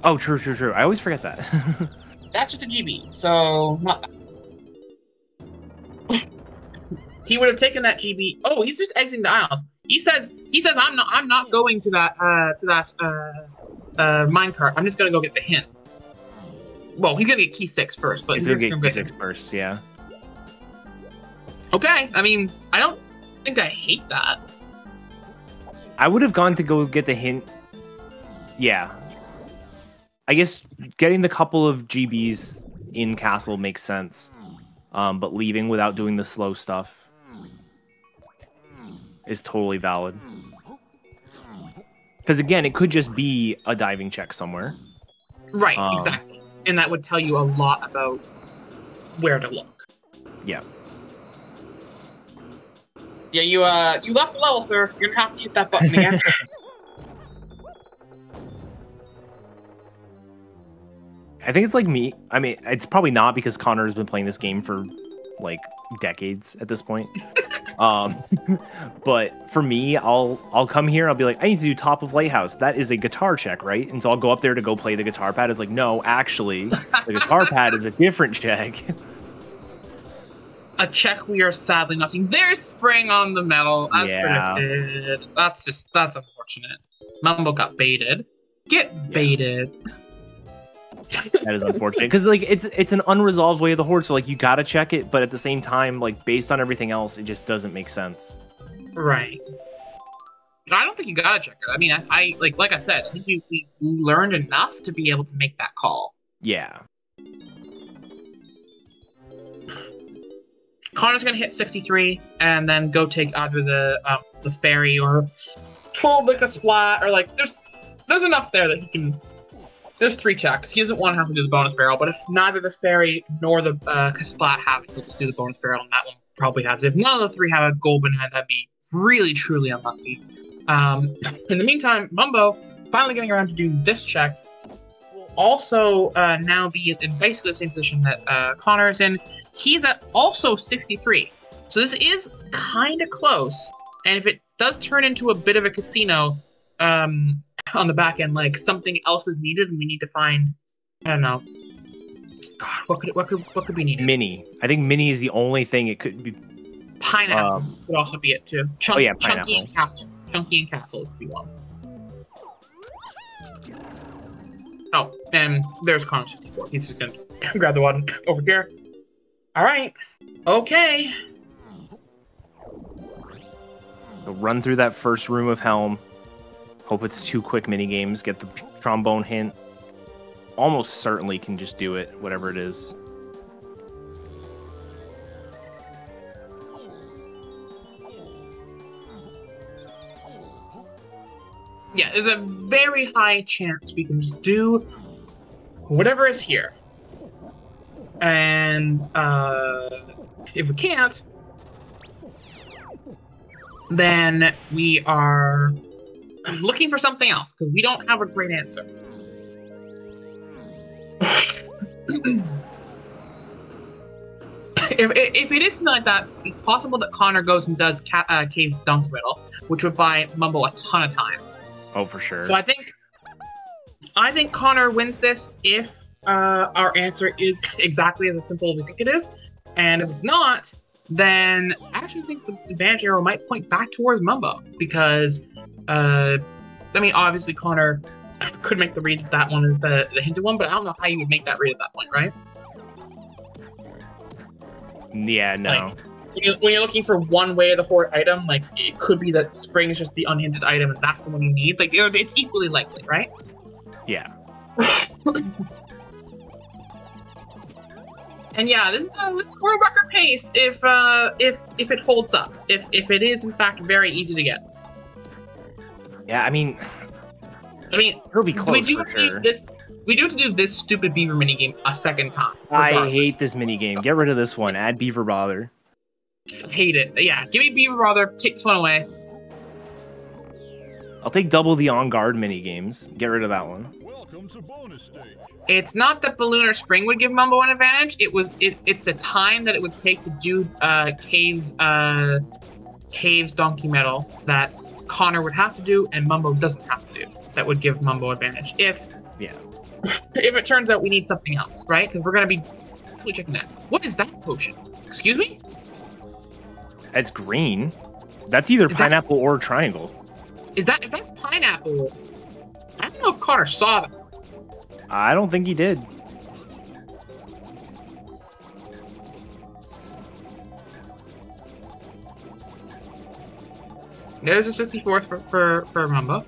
B: Oh, true. I always forget that.
A: That's just a GB, so not that. He would have taken that GB. Oh, he's just exiting the aisles. He says I'm not going to that minecart. I'm just gonna go get the hint. Well, he's gonna get key 6 first, but
B: he's gonna get key 6 first, yeah.
A: Okay, I mean, I don't think I hate that.
B: I would have gone to go get the hint. Yeah. I guess getting the couple of GBs in Castle makes sense. But leaving without doing the slow stuff is totally valid. Because again, it could just be a diving check somewhere.
A: Right, exactly. And that would tell you a lot about where to look.
B: Yeah.
A: Yeah, you left the level, sir. You're gonna have to hit that button again.
B: I think it's like me. I mean, it's probably not because Connor has been playing this game for like decades at this point. But for me, I'll come here. I'll be like, I need to do top of lighthouse. That is a guitar check, right? And so I'll go up there to go play the guitar pad. It's like, no, actually, the guitar pad is a different check.
A: A check we are sadly not seeing. There's spring on the metal, as predicted. That's unfortunate. Mumbo got baited. Get baited.
B: That is unfortunate because like it's an unresolved way of the horde, so like you gotta check it, but at the same time, like based on everything else, it just doesn't make sense.
A: Right. I don't think you gotta check it. I mean, I like I said, I think we learned enough to be able to make that call.
B: Yeah.
A: Connor's gonna hit 63 and then go take either the ferry or 12 like a splat, or like there's enough there that he can. There's 3 checks. He doesn't want to have to do the bonus barrel, but if neither the ferry nor the splat have it, he'll just do the bonus barrel, and that one probably has it. If none of the 3 have a golden head, that'd be really, truly unlucky. In the meantime, Mumbo, finally getting around to doing this check, will also now be in basically the same position that Connor is in. He's at also 63. So this is kind of close, and if it does turn into a bit of a casino, on the back end, like something else is needed, and we need to find, I don't know. God, what could be needed?
B: Mini. I think mini is the only thing it could be.
A: Pineapple could also be it too.
B: Pineapple.
A: Chunky and Castle. Chunky and Castle would be one. Oh, and there's Connor74. He's just gonna grab the one over here. All right. Okay.
B: So run through that first room of Helm. Hope it's 2 quick mini games. Get the trombone hint. Almost certainly can just do it, whatever it is.
A: Yeah, there's a very high chance we can just do whatever is here. And if we can't, then we are looking for something else, because we don't have a great answer. if it is something like that, it's possible that Connor goes and does Cave's Dunk Riddle, which would buy Mumbo a ton of time.
B: Oh, for sure.
A: So I think Connor wins this if our answer is exactly as simple as we think it is. And if it's not, then I actually think the advantage arrow might point back towards Mumbo, because I mean, obviously Connor could make the read that one is the hinted one, but I don't know how you would make that read at that point, right?
B: Yeah, no.
A: Like, when you're looking for one way of the horde item, like, it could be that spring is just the unhinted item and that's the one you need. Like, it's equally likely, right?
B: Yeah.
A: And yeah, this is a world record pace if it holds up. If it is in fact very easy to get.
B: Yeah, I mean, it'll be close for sure.
A: We do have to do this stupid beaver minigame a second time.
B: I hate this minigame. Get rid of this one. Add beaver bother.
A: Hate it. Yeah, give me beaver bother. Take this one away.
B: I'll take double the on guard minigames. Get rid of that one.
C: Welcome to bonus stage.
A: It's not that balloon or spring would give Mumbo an advantage. It's the time that it would take to do Cave's Donkey Medal that Connor would have to do and Mumbo doesn't have to do. That would give Mumbo advantage. If it turns out we need something else, right? Because we're gonna be totally checking that. What is that potion? Excuse me?
B: It's green. That's either pineapple or triangle.
A: If that's pineapple, I don't know if Connor saw that.
B: I don't think he did.
A: There's a 64th for Mumbo.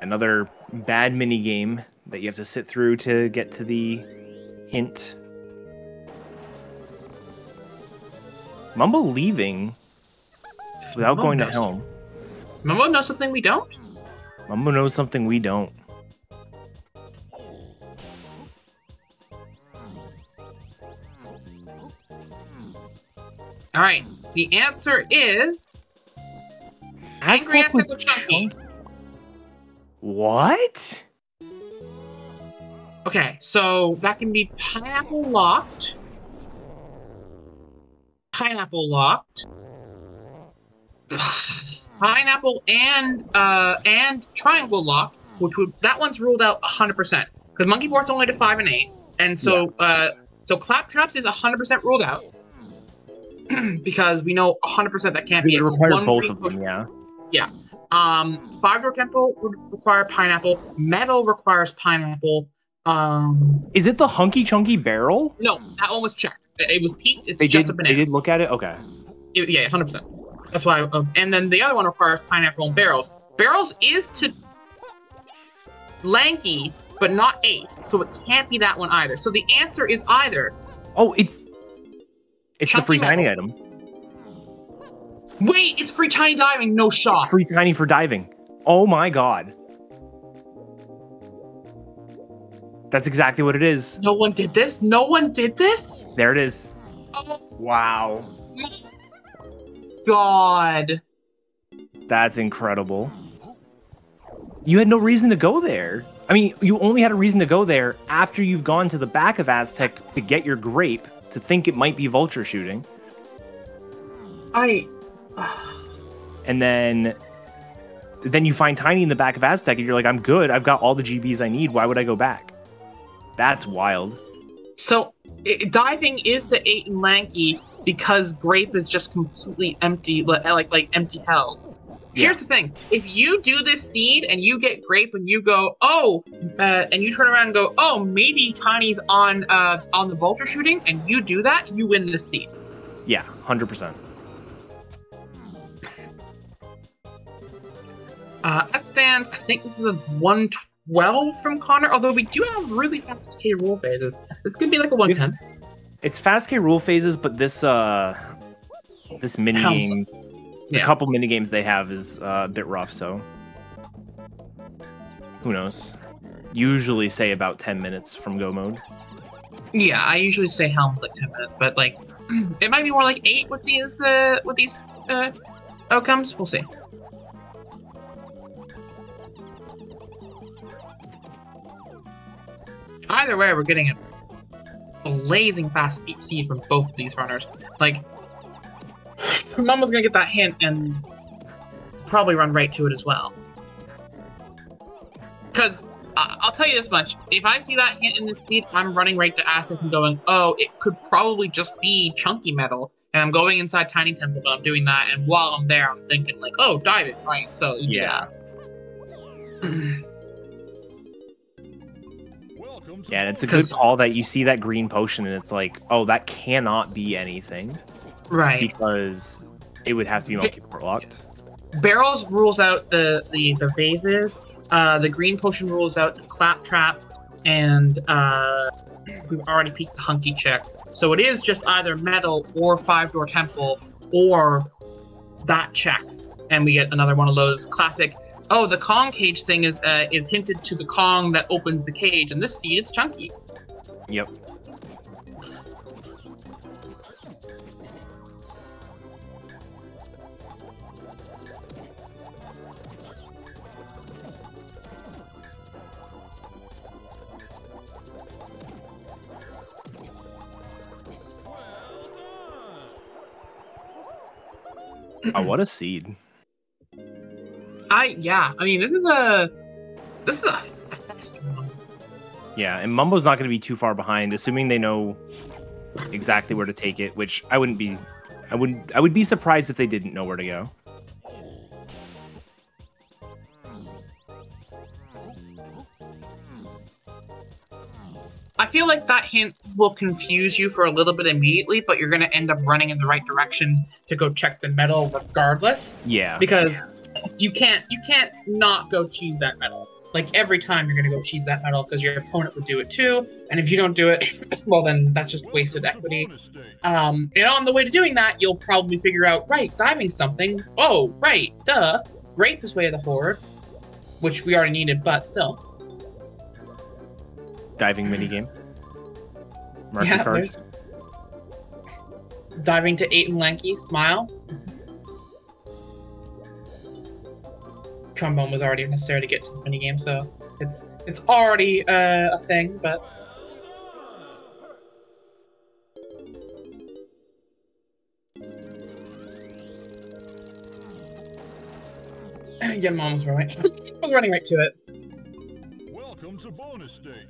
B: Another bad mini game that you have to sit through to get to the hint. Mumbo leaving without going to Helm.
A: Mumbo knows something we don't?
B: Mumbo knows something we don't.
A: All right. The answer is Angry Aztec with Chunky.
B: What?
A: Okay, so that can be pineapple locked, pineapple and triangle locked, that one's ruled out 100% because monkey board's only to 5 and 8, and so so claptraps is 100% ruled out because we know 100% that can't be it.
B: It would require both of them, yeah.
A: Yeah. 5-door temple would require pineapple. Metal requires pineapple.
B: Is it the Hunky Chunky barrel?
A: No, that one was checked. It was peaked. It's
B: a
A: banana.
B: They did look at it? Okay.
A: Yeah, 100%. That's why. And then the other one requires pineapple and barrels. Barrels is to lanky, but not 8. So it can't be that one either. So the answer is either...
B: Oh, it's the free
A: metal.
B: tiny item.
A: Wait, it's free tiny diving, no shot.
B: It's free tiny for diving. Oh my god. That's exactly what it is.
A: No one did this? No one did this?
B: There it is.
A: Oh.
B: Wow.
A: God.
B: That's incredible. You had no reason to go there. I mean, you only had a reason to go there after you've gone to the back of Aztec to get your grape, to think it might be vulture shooting. And then you find Tiny in the back of Aztec and you're like, I'm good. I've got all the GBs I need. Why would I go back? That's wild.
A: So diving is the 8 and lanky because grape is just completely empty, like empty hell. Yeah. Here's the thing: if you do this seed and you get grape and you go, and you turn around and go, oh, maybe Tiny's on the vulture shooting, and you do that, you win this seed.
B: Yeah, 100%.
A: As stands, I think this is a 112 from Connor, although we do have really fast K rule phases. This could be like a 110.
B: It's fast K rule phases, but this mini game, the couple mini games they have is a bit rough, so who knows? Usually say about 10 minutes from go mode.
A: Yeah, I usually say Helm's like 10 minutes, but like it might be more like 8 with these outcomes. We'll see. Either way, we're getting a blazing fast seed from both of these runners. Like, Mumbo's gonna get that hint and probably run right to it as well. Because, I'll tell you this much, if I see that hint in this seed, I'm running right to Aztec and going, oh, it could probably just be Chunky Metal, and I'm going inside Tiny Temple, but I'm doing that, and while I'm there, I'm thinking, like, oh, dive it, right? So, yeah.
B: Yeah, and it's a good call that you see that green potion and it's like, oh, that cannot be anything.
A: Right.
B: Because it would have to be monkey port locked.
A: Barrels rules out the vases. The green potion rules out the claptrap, and we've already peeked the hunky check. So it is just either metal or 5-door temple or that check. And we get another one of those classic, oh, the Kong cage thing is hinted to the Kong that opens the cage, and this seed, it's Chunky.
B: Yep. Oh, what a seed.
A: Yeah, I mean, this is a fast one.
B: Yeah, and Mumbo's not going to be too far behind, assuming they know exactly where to take it, which I would be surprised if they didn't know where to go.
A: I feel like that hint will confuse you for a little bit immediately, but you're going to end up running in the right direction to go check the metal regardless.
B: Yeah.
A: Because you can't not go cheese that metal. Like, every time you're going to go cheese that metal because your opponent would do it too, and if you don't do it, well, then that's just wasted equity. On the way to doing that, you'll probably figure out, right, diving something. Oh, right, duh. Grape is way of the horde, which we already needed, but still.
B: Diving minigame. Marker cards.
A: Diving to 8 and lanky, smile. Trombone was already necessary to get to this minigame, so it's already a thing, but... Yeah, Mom was running. I was running right to it.
C: Welcome to bonus stage.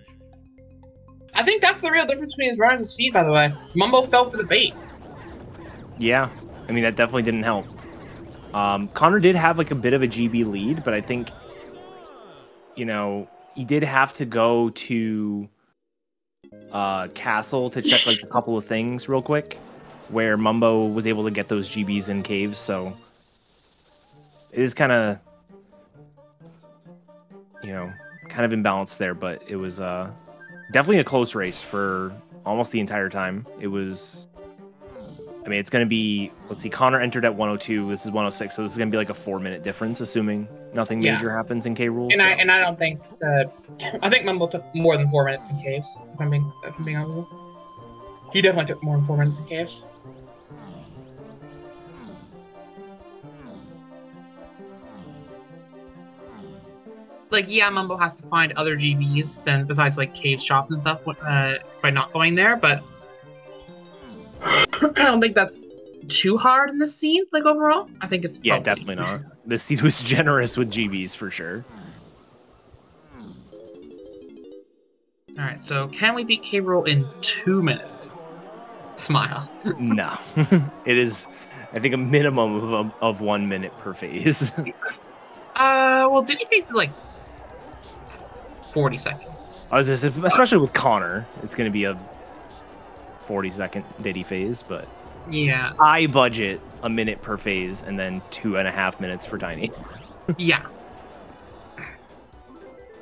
A: I think that's the real difference between his runners and Steve, by the way. Mumbo fell for the bait.
B: Yeah, I mean, that definitely didn't help. Connor did have like a bit of a GB lead, but I think, you know, he did have to go to Castle to check like a couple of things real quick, where Mumbo was able to get those GBs in caves, so it is kind of, you know, kind of imbalanced there, but it was definitely a close race for almost the entire time. It was, I mean, it's going to be, let's see, Connor entered at 102, this is 106, so this is going to be like a 4-minute difference, assuming nothing major happens in K rules.
A: And I don't think, I think Mumbo took more than 4 minutes in caves, if I'm being honest. He definitely took more than 4 minutes in caves. Like, yeah, Mumbo has to find other GBs than besides like cave shops and stuff by not going there, but I don't think that's too hard in this scene. Like overall, I think it's
B: definitely not. This scene was generous with GBs for sure.
A: All right, so can we beat K Rool in 2 minutes? Smile.
B: No, it is. I think a minimum of 1 minute per phase.
A: Well, Diddy Face is like 40 seconds.
B: I was just, especially with Connor, it's going to be a 40-second Diddy phase, but
A: yeah,
B: I budget a minute per phase and then 2.5 minutes for Tiny.
A: Yeah,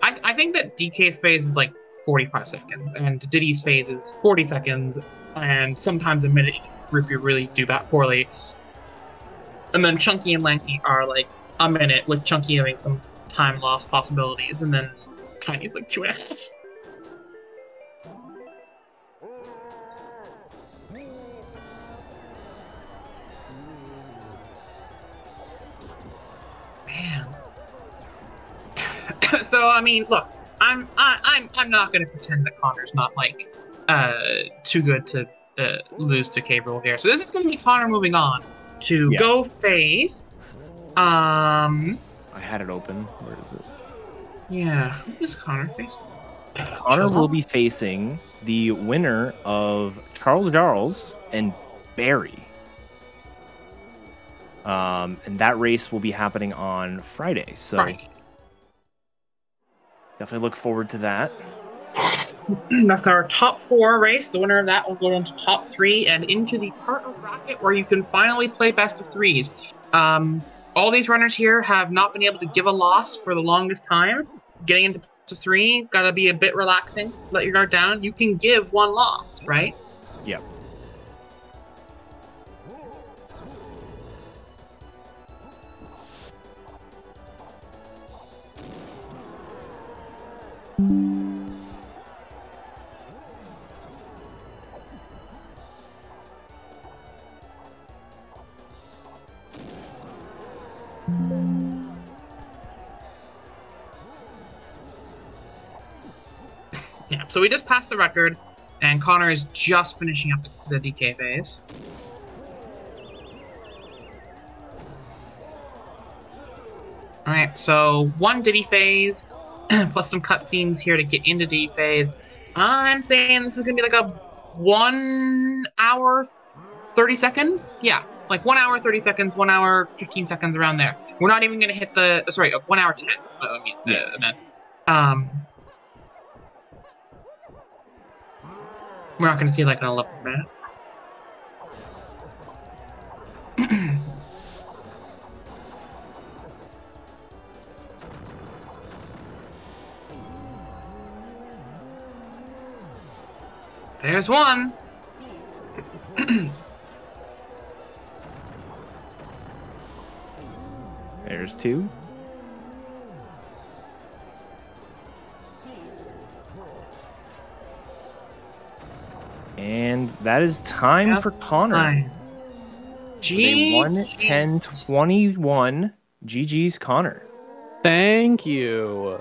A: I think that DK's phase is like 45 seconds, and Diddy's phase is 40 seconds, and sometimes a minute if you really do that poorly. And then Chunky and Lanky are like a minute, with Chunky having some time loss possibilities, and then Tiny's like 2.5. Man. So I mean, look, I'm not gonna pretend that Connor's not like too good to lose to K Rool here. So this is gonna be Connor moving on to go face.
B: I had it open. Where is it?
A: Yeah, who is Connor facing?
B: Connor will be facing the winner of Charles and Barry. And that race will be happening on Friday. So definitely look forward to that.
A: That's our top 4 race. The winner of that will go into top 3 and into the partner bracket where you can finally play best of 3s. All these runners here have not been able to give a loss for the longest time. Getting into best of 3, gotta be a bit relaxing. Let your guard down. You can give 1 loss, right?
B: Yep.
A: Yeah, so we just passed the record, and Connor is just finishing up the DK phase. Alright, so 1 Diddy phase, plus some cutscenes here to get into Diddy phase. I'm saying this is going to be like a 1 hour 30 second? Yeah, like 1 hour 30 seconds, 1 hour 15 seconds, around there. We're not even going to hit the, sorry, 1 hour 10. I meant. We're not going to see like an 11 minute. There's 1.
B: There's 2. And that is time for Connor.
A: G.
B: 1:10:21. GG's Connor.
D: Thank you.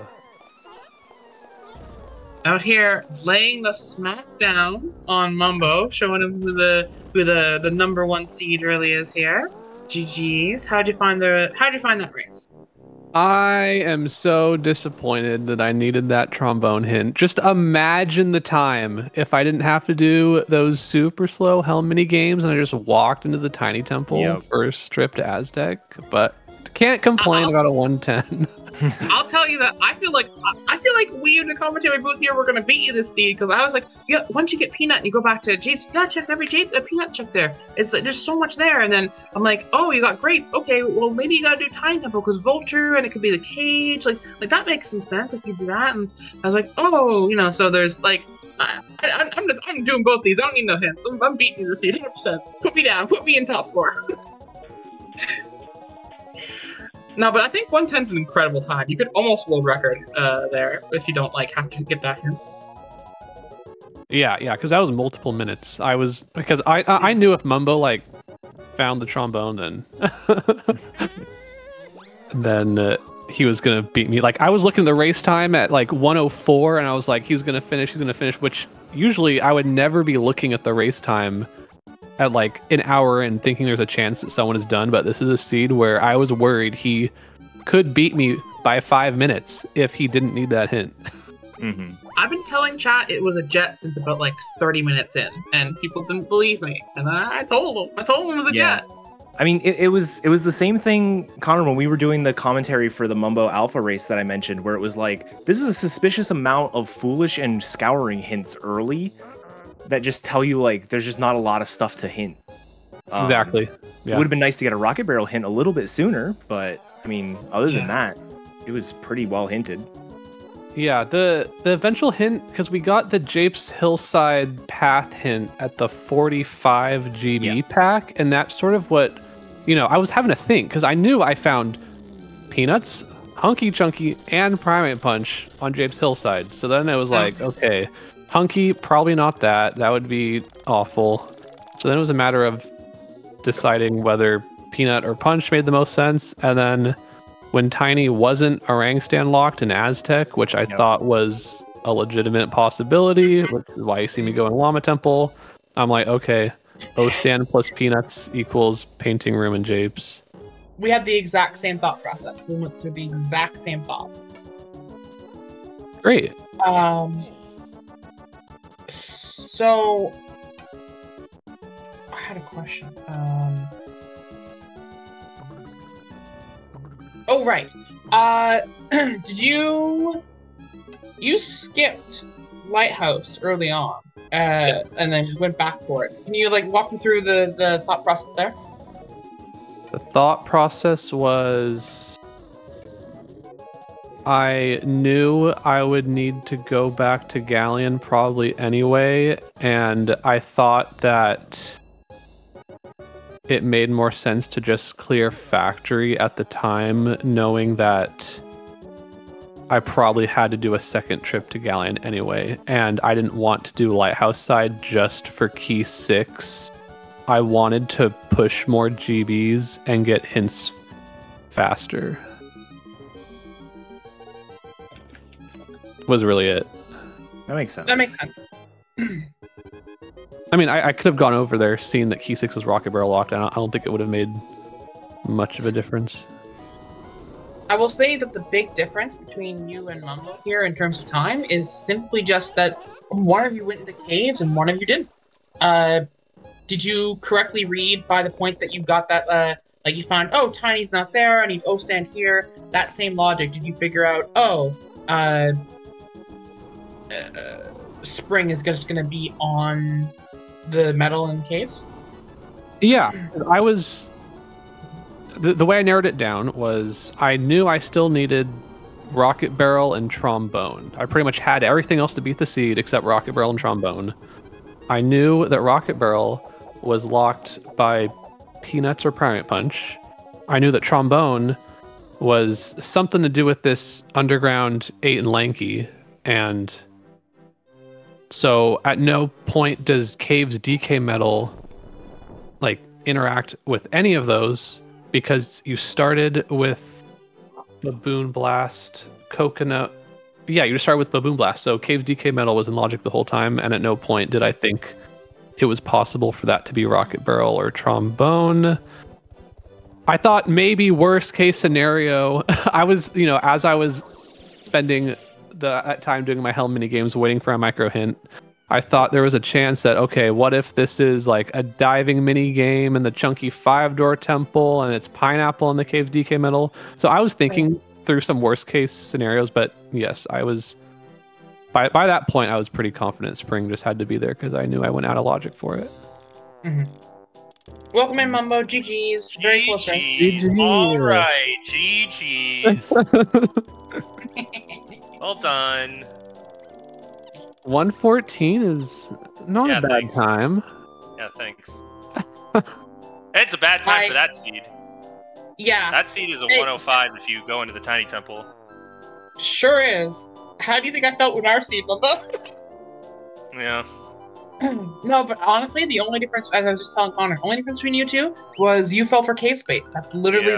A: Out here laying the smack down on Mumbo, showing him who the #1 seed really is here. GG's. How'd you find that race?
D: I am so disappointed that I needed that trombone hint. Just imagine the time if I didn't have to do those super slow hell mini games and I just walked into the tiny temple for Stripped Aztec. But can't complain about a 110.
A: I'll tell you that I feel like we in the commentary booth here were gonna beat you this seed because I was like, yeah, once you get Peanut and you go back to Jade's, you gotta check every Peanut check there. It's like there's so much there, and then I'm like, oh, you got Grape. Okay, well maybe you gotta do Tiny Temple because Vulture and it could be the cage. Like that makes some sense if you do that. And I was like, oh, so there's like. I'm doing both these. I don't need no hints. I'm beating you this seed 100%. Put me down. Put me in top 4. No, but I think 110's an incredible time. You could almost world record there if you don't have to get that hint.
D: Yeah, because that was multiple minutes. Because I knew if Mumbo found the trombone, then he was gonna beat me. I was looking at the race time at 1:04, and I was like, he's gonna finish. Which usually I would never be looking at the race time at an hour and thinking there's a chance that someone is done, but this is a seed where I was worried he could beat me by 5 minutes if he didn't need that hint.
B: Mm-hmm.
A: I've been telling chat it was a jet since about 30 minutes in, and people didn't believe me, and I told them it was a jet.
B: I mean, it was the same thing, Connor, when we were doing the commentary for the Mumbo Alpha race that I mentioned, where it was this is a suspicious amount of foolish and scouring hints early that just tell you there's just not a lot of stuff to hint.
D: Exactly.
B: Yeah. It would have been nice to get a rocket barrel hint a little bit sooner, but I mean, other than that, it was pretty well hinted.
D: Yeah, the eventual hint, because we got the Japes Hillside path hint at the 45 GB pack, and that's sort of what, I was having to think, because I knew I found Peanuts, Hunky Chunky, and Primate Punch on Japes Hillside. So then I was like, okay, Hunky, probably not that. That would be awful. So then it was a matter of deciding whether Peanut or Punch made the most sense. And then when Tiny wasn't Orang Stand locked in Aztec, which I thought was a legitimate possibility, which is why you see me go in Llama Temple, I'm like, okay, O-Stand plus Peanuts equals Painting Room and Japes.
A: We had the exact same thought process. We went through the exact same thoughts.
D: Great.
A: So, I had a question. Oh, right. Did you skipped Lighthouse early on, and then went back for it. Can you walk me through the thought process there?
D: The thought process was I knew I would need to go back to Galleon probably anyway, and I thought that it made more sense to just clear Factory at the time, knowing that I probably had to do a second trip to Galleon anyway, and I didn't want to do Lighthouse side just for Key 6. I wanted to push more GBs and get hints faster. Was really it.
B: That makes sense.
A: That makes sense.
D: I mean, I could have gone over there, seen that Key 6 was Rocket Barrel locked, and I don't think it would have made much of a difference.
A: I will say that the big difference between you and Mumbo here in terms of time is simply just that one of you went into caves and one of you didn't. Did you correctly read by the point that you got that, you found, oh, Tiny's not there, I need O-Stand here, that same logic, did you figure out, oh, Spring is just going to be on the metal in caves?
D: Yeah, I was... The way I narrowed it down was I knew I still needed Rocket Barrel and Trombone. I pretty much had everything else to beat the seed except Rocket Barrel and Trombone. I knew that Rocket Barrel was locked by Peanuts or Primate Punch. I knew that Trombone was something to do with this underground 8 and Lanky, and so at no point does Cave's DK Metal interact with any of those because you started with Baboon Blast, Coconut. Yeah, you just started with Baboon Blast. So Cave DK Metal was in logic the whole time, and at no point did I think it was possible for that to be Rocket Barrel or Trombone. I thought maybe worst case scenario, I was, as I was spending that time doing my Helm mini games, waiting for a micro hint, I thought there was a chance that, okay, what if this is like a diving mini game in the chunky 5-door temple and it's pineapple in the Cave DK Metal? So I was thinking through some worst case scenarios, but yes, I was, by that point, I was pretty confident Spring just had to be there because I knew I went out of logic for it.
A: Mm-hmm. Welcome in, Mumbo. GG's. Very close race.
E: GG's. All right. GG's. Well done.
D: 114 is not a bad time.
E: Yeah, thanks. It's a bad time for that seed.
A: Yeah.
E: That seed is a 105 if you go into the Tiny Temple.
A: Sure is. How do you think I felt with our seed, Mumbo?
E: Yeah.
A: No, but honestly, the only difference, as I was just telling Connor, the only difference between you two was you fell for Cave Spade. That's literally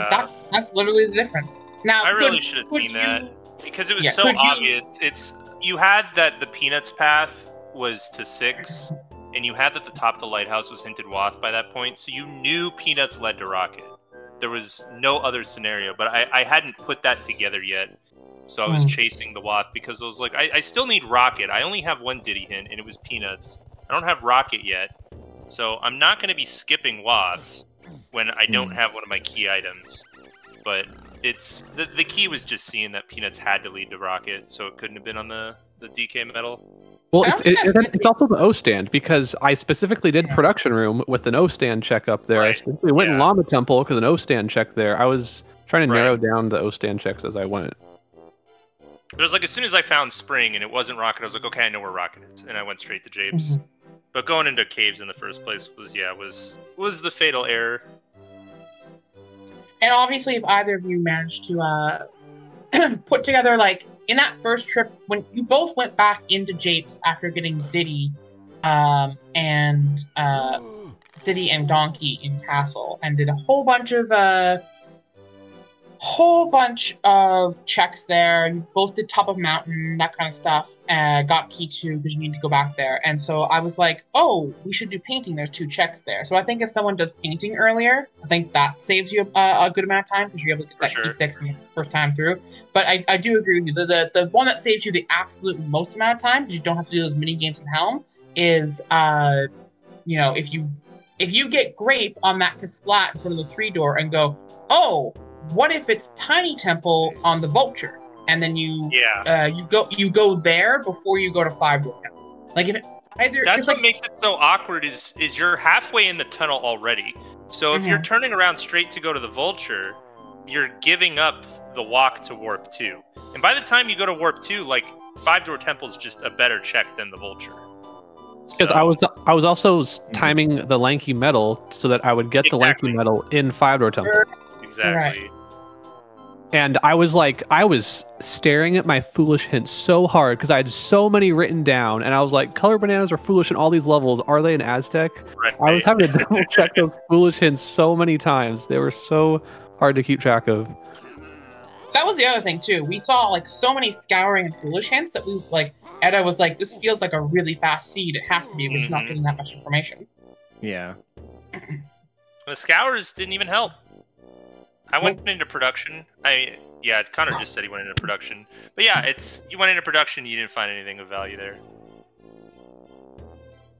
A: that's literally the difference. Now,
E: I really should have seen that because it was so obvious. You had that the Peanuts path was to 6, and you had that the top of the lighthouse was hinted Wath by that point, so you knew Peanuts led to Rocket. There was no other scenario, but I hadn't put that together yet. So I was chasing the Wath because I was like, I still need Rocket. I only have one Diddy hint, and it was Peanuts. I don't have Rocket yet, so I'm not going to be skipping Waths when I don't have one of my key items. But it's the key was just seeing that Peanuts had to lead to Rocket, so it couldn't have been on the DK Metal.
D: Well, it's also the O stand, because I specifically did Production Room with an O stand check up there. Right. I specifically went in Llama Temple because an O stand check there. I was trying to narrow down the O stand checks as I went.
E: It was like as soon as I found Spring and it wasn't Rocket, I was like, okay, I know where Rocket is, and I went straight to Japes. But going into caves in the first place was the fatal error.
A: And obviously, if either of you managed to put together, like, in that first trip, when you both went back into Japes after getting Diddy and Donkey in Castle, and did a whole bunch of checks there. You both did top of mountain, that kind of stuff, got key 2 because you need to go back there. And so I was like, oh, we should do painting. There's 2 checks there. So I think if someone does painting earlier, I think that saves you a good amount of time because you're able to get that key 6 in the first time through. But I do agree with you. The one that saves you the absolute most amount of time, because you don't have to do those mini games in Helm, is if you get Grape on that Kasplat in front of the 3-door and go, oh, what if it's Tiny Temple on the Vulture, and then you go there before you go to 5-door Temple? Like, if
E: that's what makes it so awkward is you're halfway in the tunnel already. So if you're turning around straight to go to the Vulture, you're giving up the walk to Warp 2. And by the time you go to Warp 2, like, 5-door Temple's just a better check than the Vulture.
D: Because I was also timing the Lanky Metal so that I would get the Lanky Metal in 5-door Temple.
E: Exactly.
A: Right.
D: And I was staring at my foolish hints so hard because I had so many written down, and I was like, color bananas are foolish in all these levels. Are they in Aztec?
E: Right.
D: I was having to double check those foolish hints so many times. They were so hard to keep track of.
A: That was the other thing too. We saw like so many scouring and foolish hints that we like. Edda was like, "This feels like a really fast seed. It has to be. We're just not getting that much information."
B: Yeah.
E: The scours didn't even help. I went into production. Connor just said he went into production. But yeah, you went into production, you didn't find anything of value there.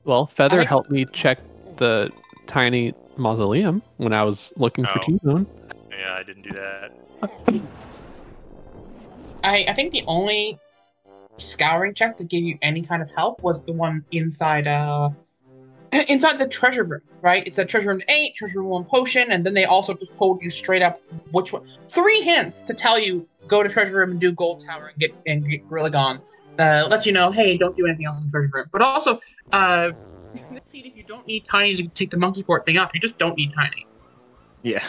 D: Well, Feather helped me check the tiny mausoleum when I was looking for T-Zone.
E: Yeah, I didn't do that.
A: I think the only scouring check that gave you any kind of help was the one inside the treasure room, right? It's a treasure room 8, treasure room 1 potion, and then they also just told you straight up which one. 3 hints to tell you go to treasure room and do gold tower and get Gorilla Gone. Lets you know, hey, don't do anything else in treasure room. But also, if you don't need Tiny to take the monkey port thing off, you just don't need Tiny.
B: Yeah.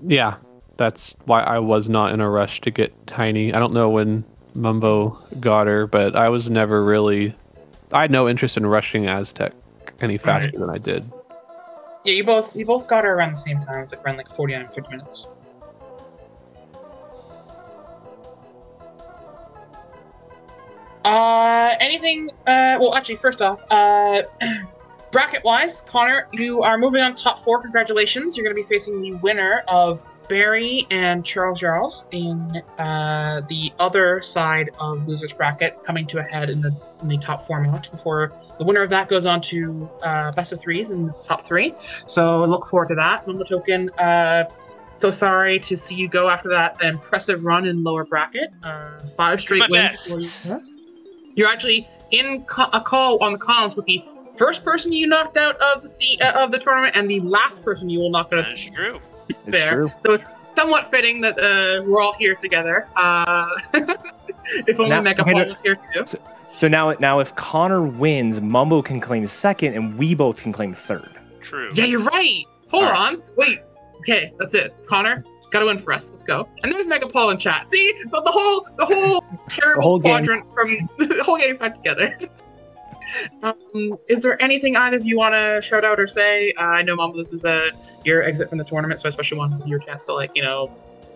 D: Yeah, that's why I was not in a rush to get Tiny. I don't know when Mumbo got her, but I was never really... I had no interest in rushing Aztec any faster than I did.
A: Yeah, you both got her around the same time. It's like around like 49 50 minutes. Anything? Well, actually, first off, bracket-wise, Connor, you are moving on top 4. Congratulations! You're going to be facing the winner of Barry and Charles in the other side of losers bracket, coming to a head in the top 4 match. Before the winner of that goes on to best of 3s in the top 3. So look forward to that. MumboToken, so sorry to see you go after that impressive run in lower bracket. 5 straight wins. You're actually in a call on the comms with the first person you knocked out of the tournament and the last person you will knock out.
E: That's true.
B: It's true.
A: So it's somewhat fitting that we're all here together. If only Megapol was here too.
B: So now if Connor wins, Mumbo can claim 2nd and we both can claim 3rd.
E: True.
A: Yeah, you're right. Hold on. Wait. Okay, that's it. Connor, gotta win for us. Let's go. And there's Megapol in chat. See? The whole terrible quadrant from the whole game's back together. Is there anything either of you want to shout out or say? I know, Mumbo, this is your exit from the tournament, so I especially want your chance to, like,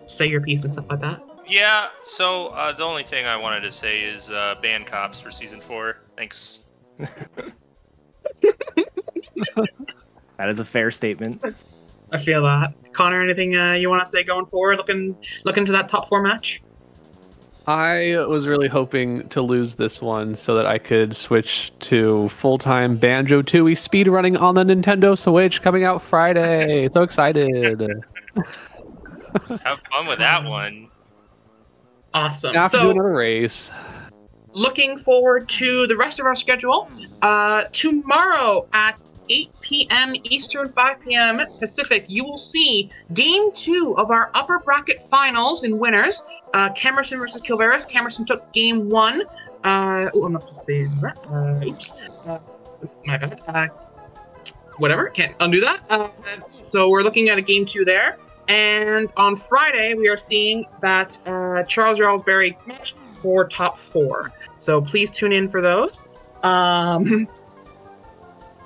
A: say your piece and stuff like that.
E: Yeah, so the only thing I wanted to say is ban cops for Season 4. Thanks.
B: That is a fair statement.
A: I feel that. Connor, anything you want to say going forward, looking to that top 4 match?
D: I was really hoping to lose this one so that I could switch to full-time Banjo-Tooie speedrunning on the Nintendo Switch coming out Friday. So excited.
E: Have fun with that one.
A: Awesome.
D: Have to do another race.
A: Looking forward to the rest of our schedule. Tomorrow at 8 p.m. Eastern, 5 p.m. Pacific, you will see Game 2 of our upper bracket finals in winners. Camerson versus Kilveris. Camerson took Game 1. I'm not supposed to say that. Oops. My bad. Whatever, can't undo that. So we're looking at a Game 2 there. And on Friday, we are seeing that Charles Berry match for top 4. So please tune in for those.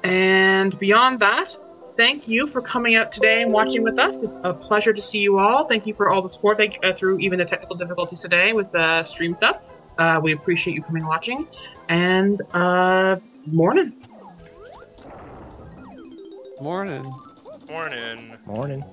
A: And beyond that, thank you for coming out today and watching with us. It's a pleasure to see you all. Thank you for all the support through even the technical difficulties today with stream stuff. We appreciate you coming and watching. And morning.
D: Morning.
E: Morning.
B: Morning.